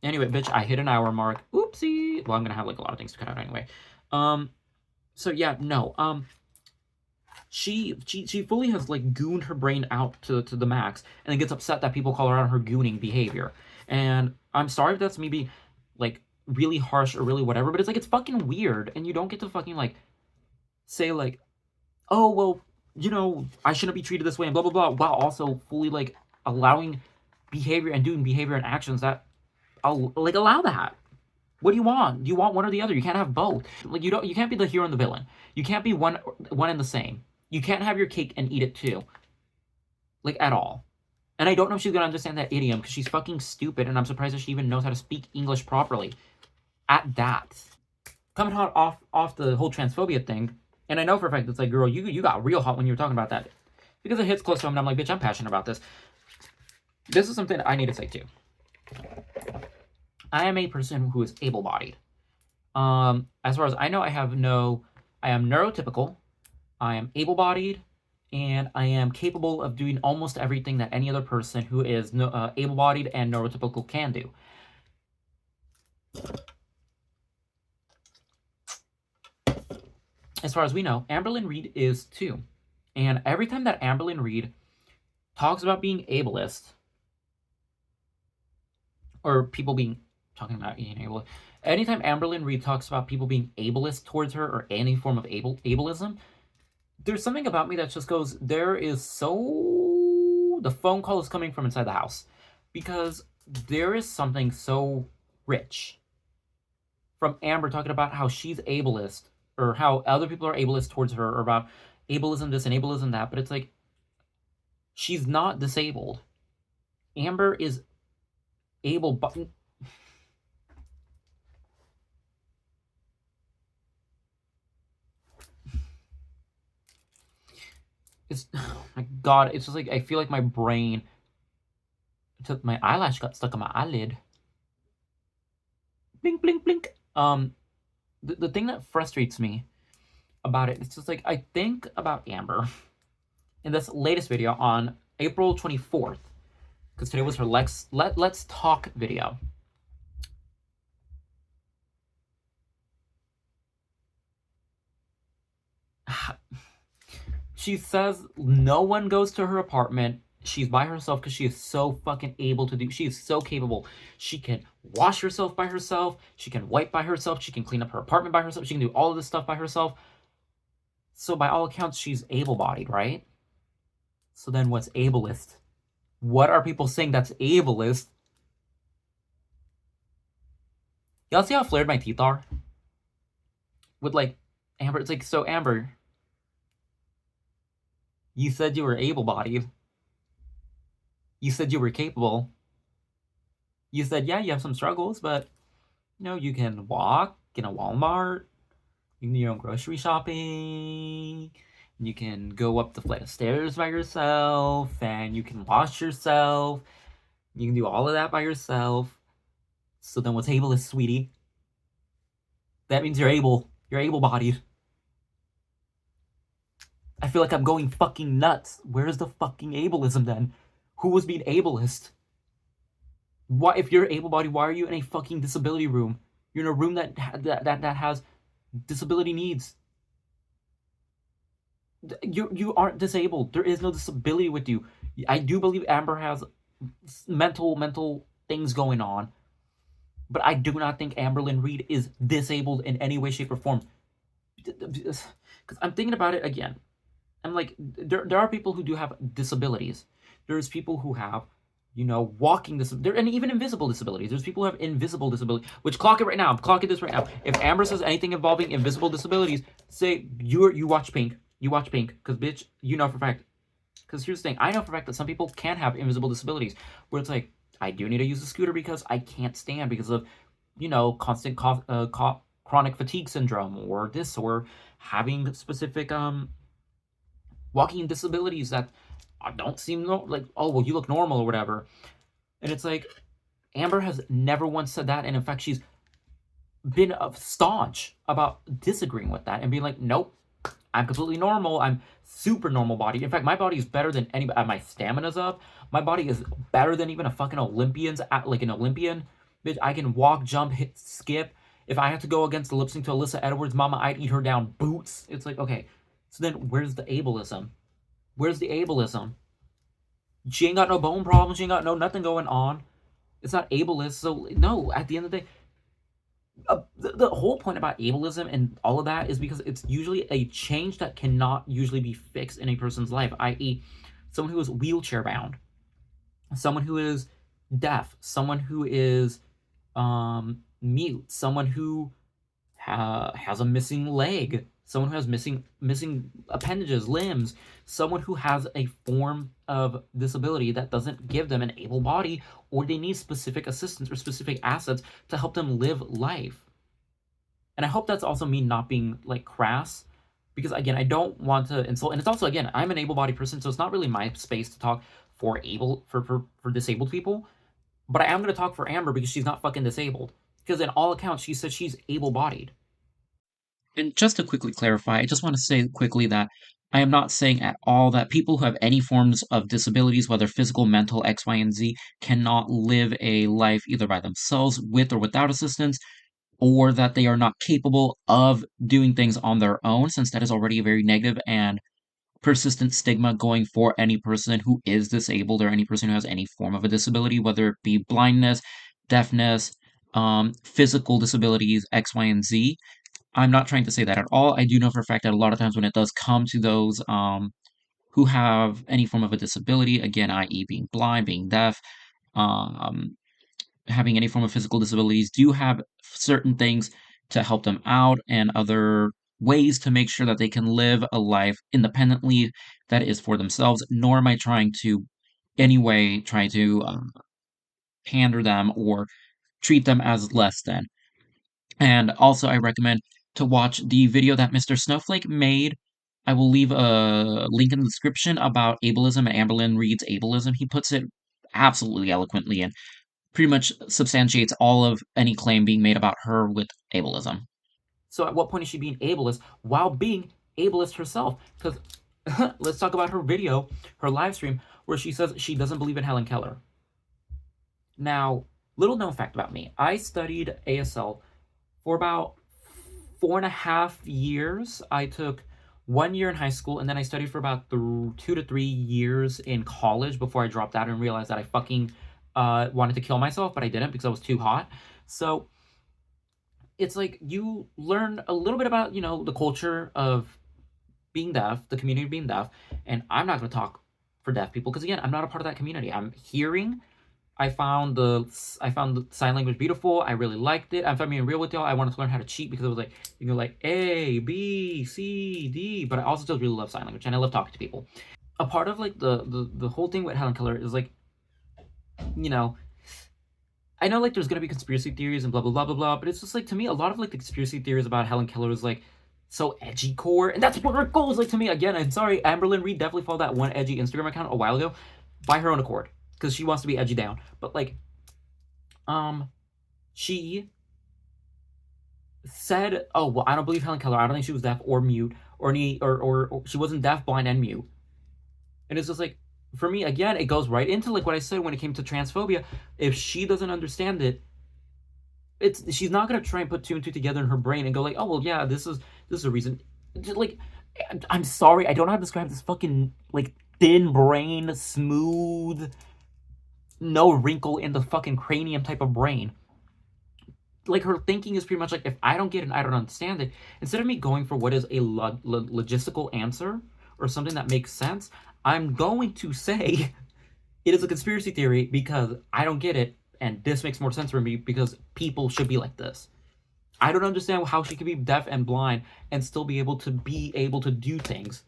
Anyway, bitch, I hit an hour mark. Oopsie. Well, I'm gonna have, like, a lot of things to cut out anyway. So yeah, no. She fully has, like, gooned her brain out to the max, and then gets upset that people call her out on her gooning behavior. And I'm sorry if that's me being, like, really harsh or really whatever, but it's like, it's fucking weird, and you don't get to fucking, like, say, like, oh, well, you know, I shouldn't be treated this way and blah blah blah, while also fully, like, allowing behavior and doing behavior and actions that like, allow that. What do you want? Do you want one or the other? You can't have both. Like, you can't be the hero and the villain. You can't be one and the same. You can't have your cake and eat it too. Like, at all. And I don't know if she's gonna understand that idiom, because she's fucking stupid, and I'm surprised that she even knows how to speak English properly. At that. Coming hot off the whole transphobia thing, and I know for a fact it's like, girl, you got real hot when you were talking about that. Because it hits close to home, and I'm like, bitch, I'm passionate about this. This is something I need to say too. I am a person who is able-bodied. As far as I know, I am neurotypical. I am able-bodied, and I am capable of doing almost everything that any other person who is able-bodied and neurotypical can do. As far as we know, Amberlynn Reed is too. And every time that Amberlynn Reed talks about being ableist, or people being talking about being ableist, anytime Amberlynn Reed talks about people being ableist towards her or any form of ableism, there's something about me that just goes, there is so... the phone call is coming from inside the house. Because there is something so rich from Amber talking about how she's ableist, or how other people are ableist towards her, or about ableism this and ableism that, but it's like, she's not disabled. Amber is able, but it's, oh my god, it's just like, I feel like my brain took, my eyelash got stuck on my eyelid. Blink, blink, blink. The thing that frustrates me about it, it's just like, I think about Amber in this latest video on April 24th, because today was her Let's Talk video. She says no one goes to her apartment. She's by herself because she is so fucking able to do. She is so capable. She can wash herself by herself. She can wipe by herself. She can clean up her apartment by herself. She can do all of this stuff by herself. So by all accounts, she's able-bodied, right? So then what's ableist? What are people saying that's ableist? Y'all see how flared my teeth are? With like, Amber, it's like, so Amber, you said you were able-bodied. You said you were capable. You said, yeah, you have some struggles, but, you know, you can walk in a Walmart. You can do your own grocery shopping. You can go up the flight of stairs by yourself, and you can wash yourself. You can do all of that by yourself. So then what's ableist, sweetie? That means you're able. You're able-bodied. I feel like I'm going fucking nuts. Where's the fucking ableism then? Who was being ableist? Why, if you're able-bodied, why are you in a fucking disability room? You're in a room that has disability needs. You aren't disabled. There is no disability with you. I do believe Amber has mental things going on, but I do not think Amberlynn Reed is disabled in any way, shape, or form. Because I'm thinking about it again. I'm like, there are people who do have disabilities. There's people who have, you know, walking disabilities, and even invisible disabilities. There's people who have invisible disabilities, which clock it right now. I'm clocking this right now. If Amber says anything involving invisible disabilities, say, you watch Pink. You watch Pink, because bitch, you know for a fact. Because here's the thing, I know for a fact that some people can have invisible disabilities, where it's like, I do need to use a scooter because I can't stand because of, you know, constant chronic fatigue syndrome, or this, or having specific walking disabilities that don't seem like, oh, well, you look normal or whatever. And it's like, Amber has never once said that, and in fact, she's been staunch about disagreeing with that and being like, nope, I'm completely normal. I'm super normal body. In fact, my body is better than anybody. My stamina's up. My body is better than even a fucking Olympian's, like an Olympian. Bitch, I can walk, jump, hit, skip. If I had to go against the lip sync to Alyssa Edwards' mama, I'd eat her down boots. It's like, okay, so then where's the ableism? Where's the ableism? She ain't got no bone problems. She ain't got nothing going on. It's not ableist. So no, at the end of the day, the whole point about ableism and all of that is because it's usually a change that cannot usually be fixed in a person's life, i.e. someone who is wheelchair bound, someone who is deaf, someone who is mute, someone who has a missing leg, someone who has missing appendages, limbs, someone who has a form of disability that doesn't give them an able body, or they need specific assistance or specific assets to help them live life. And I hope that's also me not being like crass, because again, I don't want to insult, and it's also, again, I'm an able-bodied person, so it's not really my space to talk for disabled people, but I am going to talk for Amber because she's not fucking disabled, because in all accounts, she said she's able-bodied. And just to quickly clarify, I just want to say quickly that I am not saying at all that people who have any forms of disabilities, whether physical, mental, X, Y, and Z, cannot live a life either by themselves, with or without assistance, or that they are not capable of doing things on their own, since that is already a very negative and persistent stigma going for any person who is disabled or any person who has any form of a disability, whether it be blindness, deafness, physical disabilities, X, Y, and Z. I'm not trying to say that at all. I do know for a fact that a lot of times when it does come to those who have any form of a disability, again, i.e., being blind, being deaf, um, having any form of physical disabilities, do have certain things to help them out and other ways to make sure that they can live a life independently that is for themselves. Nor am I trying to, anyway, try to pander them or treat them as less than. And also, I recommend to watch the video that Mr. Snowflake made. I will leave a link in the description about ableism and Amberlynn Reed's ableism. He puts it absolutely eloquently and pretty much substantiates all of any claim being made about her with ableism. So at what point is she being ableist while being ableist herself? Because let's talk about her video, her live stream, where she says she doesn't believe in Helen Keller. Now, little known fact about me, I studied ASL for about 4.5 years. I took 1 year in high school, and then I studied for about 2 to 3 years in college before I dropped out and realized that I fucking wanted to kill myself, but I didn't because I was too hot. So it's like you learn a little bit about, the culture of being deaf, the community of being deaf, and I'm not going to talk for deaf people because, again, I'm not a part of that community. I'm hearing. I found the sign language beautiful. I really liked it. If I'm being real with y'all, I wanted to learn how to cheat because it was like, you go like A, B, C, D, but I also still really love sign language and I love talking to people. A part of like the whole thing with Helen Keller is like, I know like there's gonna be conspiracy theories and blah blah blah blah blah, but it's just like to me a lot of like the conspiracy theories about Helen Keller is like so edgy core, and that's what her goal is like to me. Again, I'm sorry, Amberlynn Reed definitely followed that one edgy Instagram account a while ago by her own accord because she wants to be edgy down. But like, she said, "Oh well, I don't believe Helen Keller. I don't think she was deaf or mute or any or she wasn't deaf, blind, and mute." And it's just like, for me, again, it goes right into like what I said when it came to transphobia. If she doesn't understand it, she's not gonna try and put two and two together in her brain and go like, oh well, yeah, this is a reason. Just like, I'm sorry, I don't know how to describe this fucking like thin brain, smooth, no wrinkle in the fucking cranium type of brain. Like her thinking is pretty much like, if I don't get it, I don't understand it. Instead of me going for what is a logistical answer or something that makes sense, I'm going to say it is a conspiracy theory because I don't get it, and this makes more sense for me because people should be like this. I don't understand how she can be deaf and blind and still be able to do things.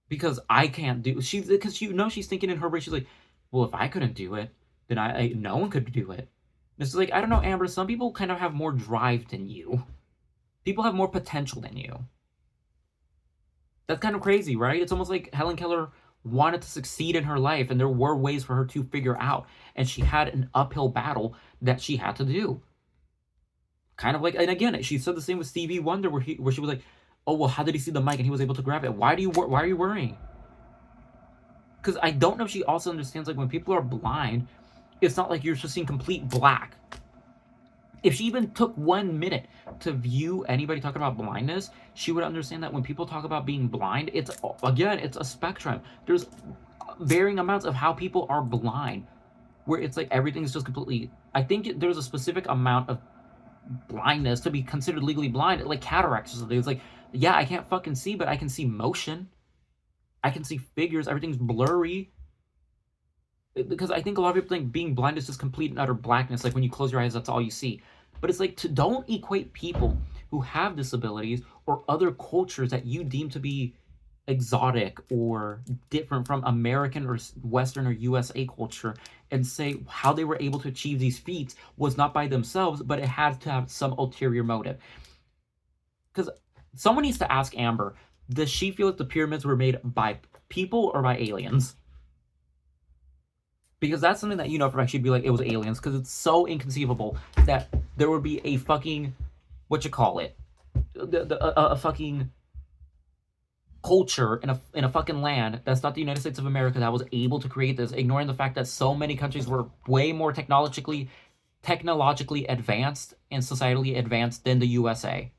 Because I can't do because she's thinking in her brain, she's like, well, if I couldn't do it, then no one could do it. It's like, I don't know, Amber, some people kind of have more drive than you. People have more potential than you. That's kind of crazy, right? It's almost like Helen Keller wanted to succeed in her life, and there were ways for her to figure out, and she had an uphill battle that she had to do. Kind of like, and again, she said the same with Stevie Wonder, where she was like, oh, well, how did he see the mic and he was able to grab it? Why are you worrying? Because I don't know if she also understands, like, when people are blind, it's not like you're just seeing complete black. If she even took 1 minute to view anybody talking about blindness, she would understand that when people talk about being blind, it's a spectrum. There's varying amounts of how people are blind, where it's like everything's just completely. I think there's a specific amount of blindness to be considered legally blind, like cataracts or something. It's like, yeah, I can't fucking see, but I can see motion. I can see figures. Everything's blurry. Because I think a lot of people think being blind is just complete and utter blackness. Like when you close your eyes, that's all you see. But it's like, don't equate people who have disabilities or other cultures that you deem to be exotic or different from American or Western or USA culture and say how they were able to achieve these feats was not by themselves, but it had to have some ulterior motive. Because someone needs to ask Amber, does she feel that the pyramids were made by people or by aliens? Because that's something that, for fact, she'd be like, it was aliens, because it's so inconceivable that there would be a fucking, a fucking culture in a fucking land that's not the United States of America that was able to create this, ignoring the fact that so many countries were way more technologically advanced and societally advanced than the USA.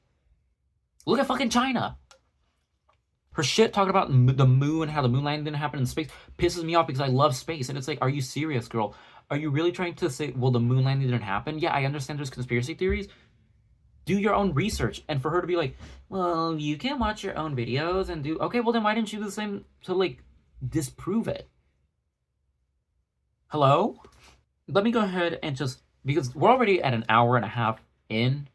Look at fucking China. Her shit talking about the moon, how the moon landing didn't happen in space, pisses me off because I love space. And it's like, are you serious, girl? Are you really trying to say, well, the moon landing didn't happen? Yeah, I understand there's conspiracy theories. Do your own research. And for her to be like, well, you can watch your own videos and do... Okay, well, then why didn't you do the same to, like, disprove it? Hello? Let me go ahead and just... Because we're already at an hour and a half in.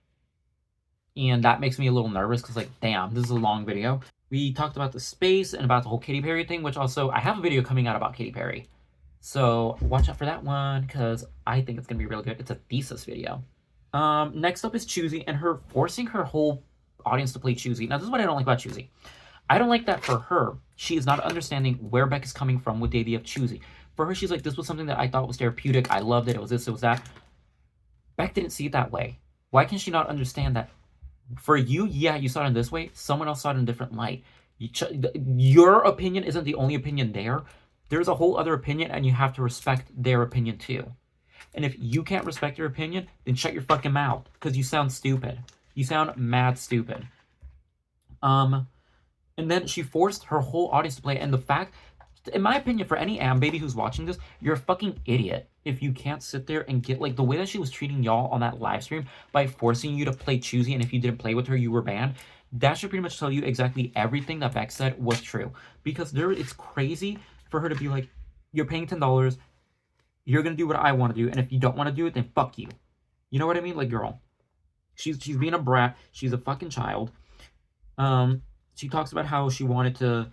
And that makes me a little nervous because, like, damn, this is a long video. We talked about the space and about the whole Katy Perry thing, which also, I have a video coming out about Katy Perry. So watch out for that one because I think it's going to be really good. It's a thesis video. Next up is Choosy and her forcing her whole audience to play Choosy. Now, this is what I don't like about Choosy. I don't like that for her. She is not understanding where Beck is coming from with the idea of Choosy. For her, she's like, this was something that I thought was therapeutic. I loved it. It was this, it was that. Beck didn't see it that way. Why can she not understand that? For you, yeah, you saw it in this way. Someone else saw it in a different light. Your opinion isn't the only opinion there. There's a whole other opinion, and you have to respect their opinion too. And if you can't respect your opinion, then shut your fucking mouth, because you sound stupid. You sound mad stupid. And then she forced her whole audience to play, and the fact, in my opinion, for any baby who's watching this, you're a fucking idiot if you can't sit there and get, like, the way that she was treating y'all on that live stream by forcing you to play Choosy, and if you didn't play with her, you were banned. That should pretty much tell you exactly everything that Beck said was true. Because it's crazy for her to be like, you're paying $10, you're gonna do what I want to do, and if you don't want to do it, then fuck you. You know what I mean? Like, girl, she's being a brat. She's a fucking child. She talks about how she wanted to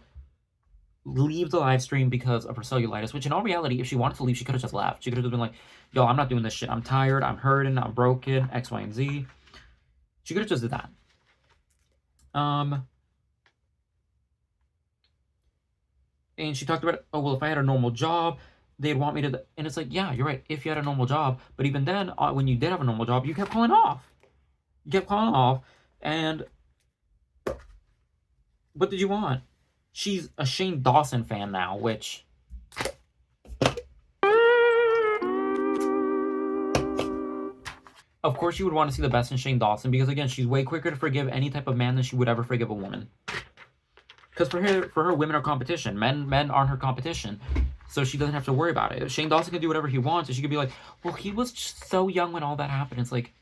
leave the live stream because of her cellulitis, which in all reality, if she wanted to leave, she could have just left. She could have just been like, yo, I'm not doing this shit. I'm tired. I'm hurting. I'm broken. X, Y, and Z. She could have just did that. And she talked about, oh, well, if I had a normal job, they'd want me to... And it's like, yeah, you're right. If you had a normal job. But even then, when you did have a normal job, you kept calling off. You kept calling off. And what did you want? She's a Shane Dawson fan now, which... Of course you would want to see the best in Shane Dawson, because again, she's way quicker to forgive any type of man than she would ever forgive a woman. Because for her, women are competition. Men aren't her competition. So she doesn't have to worry about it. Shane Dawson can do whatever he wants, and she could be like, well, he was so young when all that happened. It's like,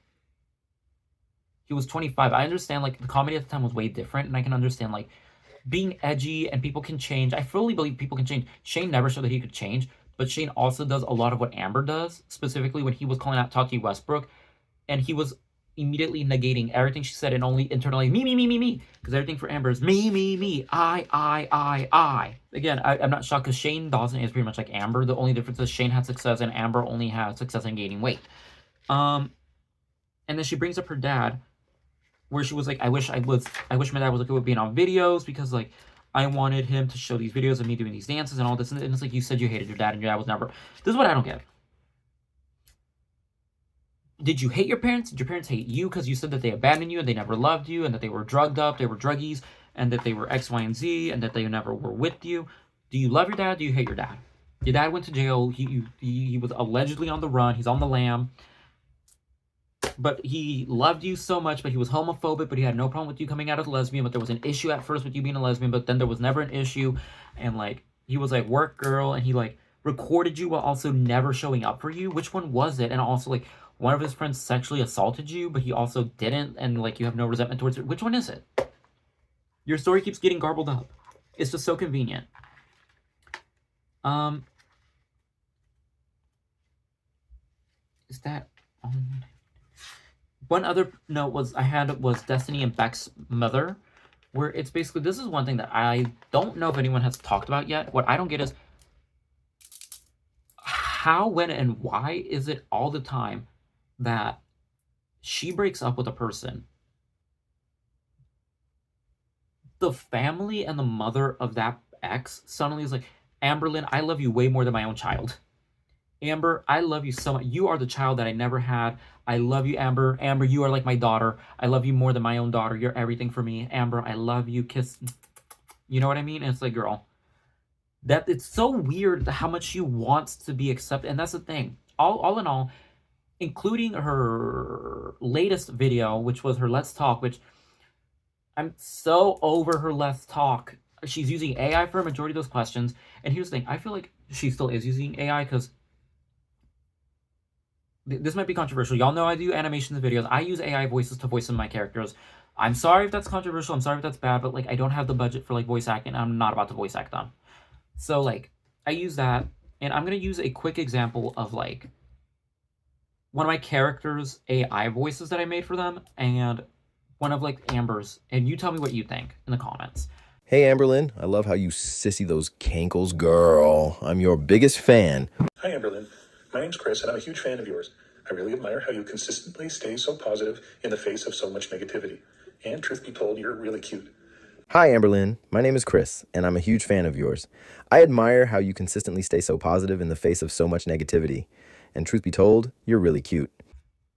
he was 25. I understand, like, the comedy at the time was way different, and I can understand, like, being edgy and people can change. I fully believe people can change. Shane never showed that he could change, but Shane also does a lot of what Amber does, specifically when he was calling out Tati Westbrook, and he was immediately negating everything she said and only internally, me, because everything for Amber is me, I. Again, I'm not shocked, because Shane Dawson is pretty much like Amber. The only difference is Shane had success and Amber only had success in gaining weight. And then she brings up her dad, where she was like, I wish my dad was okay with being on videos, because, like, I wanted him to show these videos of me doing these dances and all this. And it's like, you said you hated your dad, and your dad was never... This is what I don't get. Did you hate your parents? Did your parents hate you because you said that they abandoned you and they never loved you, and that they were drugged up, they were druggies, and that they were X, Y, and Z, and that they never were with you? Do you love your dad? Do you hate your dad? Your dad went to jail. He was allegedly on the run. He's on the lam. But he loved you so much, but he was homophobic, but he had no problem with you coming out as a lesbian, but there was an issue at first with you being a lesbian, but then there was never an issue, and, like, he was, like, work girl, and he, like, recorded you while also never showing up for you. Which one was it? And also, like, one of his friends sexually assaulted you, but he also didn't, and, like, you have no resentment towards it. Which one is it? Your story keeps getting garbled up. It's just so convenient. Is that... One other note was Destiny and Beck's mother, where it's basically, this is one thing that I don't know if anyone has talked about yet. What I don't get is how, when, and why is it all the time that she breaks up with a person, the family and the mother of that ex suddenly is like, Amberlynn, I love you way more than my own child. Amber, I love you so much. You are the child that I never had. I love you, Amber. Amber, you are like my daughter. I love you more than my own daughter. You're everything for me. Amber, I love you. Kiss. You know what I mean? And it's like, girl, that it's so weird how much she wants to be accepted. And that's the thing. All in all, including her latest video, which was her Let's Talk, which I'm so over her Let's Talk. She's using AI for a majority of those questions. And here's the thing. I feel like she still is using AI because this might be controversial. Y'all know I do animations and videos. I use AI voices to voice some of my characters. I'm sorry if that's controversial. I'm sorry if that's bad, but like I don't have the budget for like voice acting. I'm not about to voice act them. So like I use that, and I'm gonna use a quick example of like one of my characters' AI voices that I made for them, and one of like Amber's, and you tell me what you think in the comments. Hey Amberlyn, I love how you sissy those cankles, girl. I'm your biggest fan. Hi Amberlyn, my name's Chris and I'm a huge fan of yours. I really admire how you consistently stay so positive in the face of so much negativity. And truth be told, you're really cute. Hi Amberlyn, my name is Chris and I'm a huge fan of yours. I admire how you consistently stay so positive in the face of so much negativity. And truth be told, you're really cute.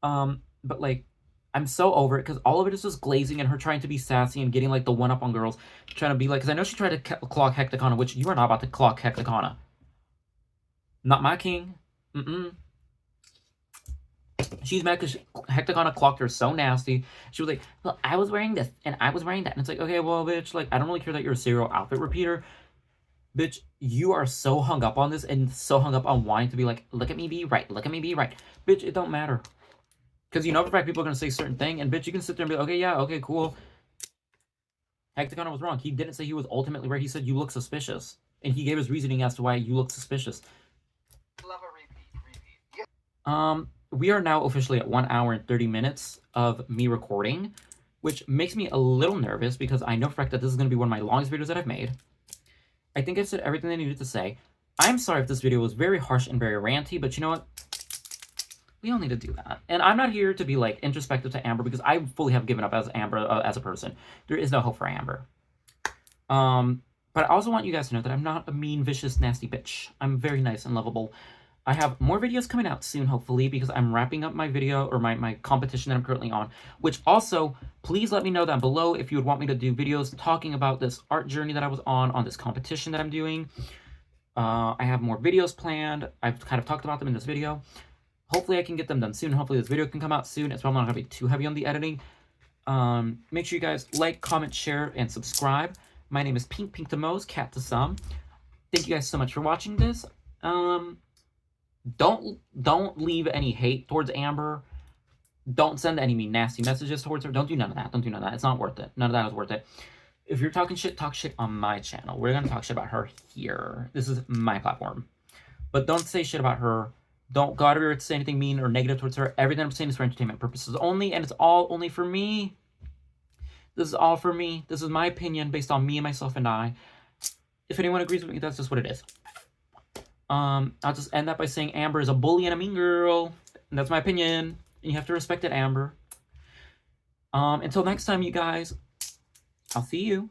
But like, I'm so over it because all of it is just glazing and her trying to be sassy and getting like the one up on girls, trying to be like, because I know she tried to clock Hecticana, which you are not about to clock Hecticana. Not my king. She's mad because Hecticana clocked her so nasty. She was like, well, I was wearing this and I was wearing that. And it's like, okay, well, bitch, like, I don't really care that you're a serial outfit repeater. Bitch, you are so hung up on this and so hung up on wanting to be like, look at me be right, look at me be right. Bitch, it don't matter. Because you know for a fact people are going to say a certain thing, and bitch, you can sit there and be like, okay, yeah, okay, cool. Hecticana was wrong. He didn't say he was ultimately right. He said you look suspicious. And he gave his reasoning as to why you look suspicious. Love a repeat. Yeah. We are now officially at 1 hour and 30 minutes of me recording, which makes me a little nervous because I know for a fact that this is going to be one of my longest videos that I've made. I think I've said everything I needed to say. I'm sorry if this video was very harsh and very ranty, but you know what? We don't need to do that. And I'm not here to be like introspective to Amber because I fully have given up as Amber as a person. There is no hope for Amber. But I also want you guys to know that I'm not a mean, vicious, nasty bitch. I'm very nice and lovable. I have more videos coming out soon, hopefully, because I'm wrapping up my video or my competition that I'm currently on. Which also, please let me know down below if you would want me to do videos talking about this art journey that I was on this competition that I'm doing. I have more videos planned. I've kind of talked about them in this video. Hopefully I can get them done soon. Hopefully this video can come out soon. It's probably not going to be too heavy on the editing. Make sure you guys like, comment, share, and subscribe. My name is Pink the Mose, Cat to Some. Thank you guys so much for watching this. Don't leave any hate towards Amber. Don't send any mean, nasty messages towards her. Don't do none of that. Don't do none of that. It's not worth it. None of that is worth it. If you're talking shit, talk shit on my channel. We're going to talk shit about her here. This is my platform. But don't say shit about her. Don't go out of your way to say anything mean or negative towards her. Everything I'm saying is for entertainment purposes only, and it's all only for me. This is all for me. This is my opinion based on me and myself and I. If anyone agrees with me, that's just what it is. I'll just end that by saying Amber is a bully and a mean girl. And that's my opinion. And you have to respect it, Amber. Until next time, you guys. I'll see you.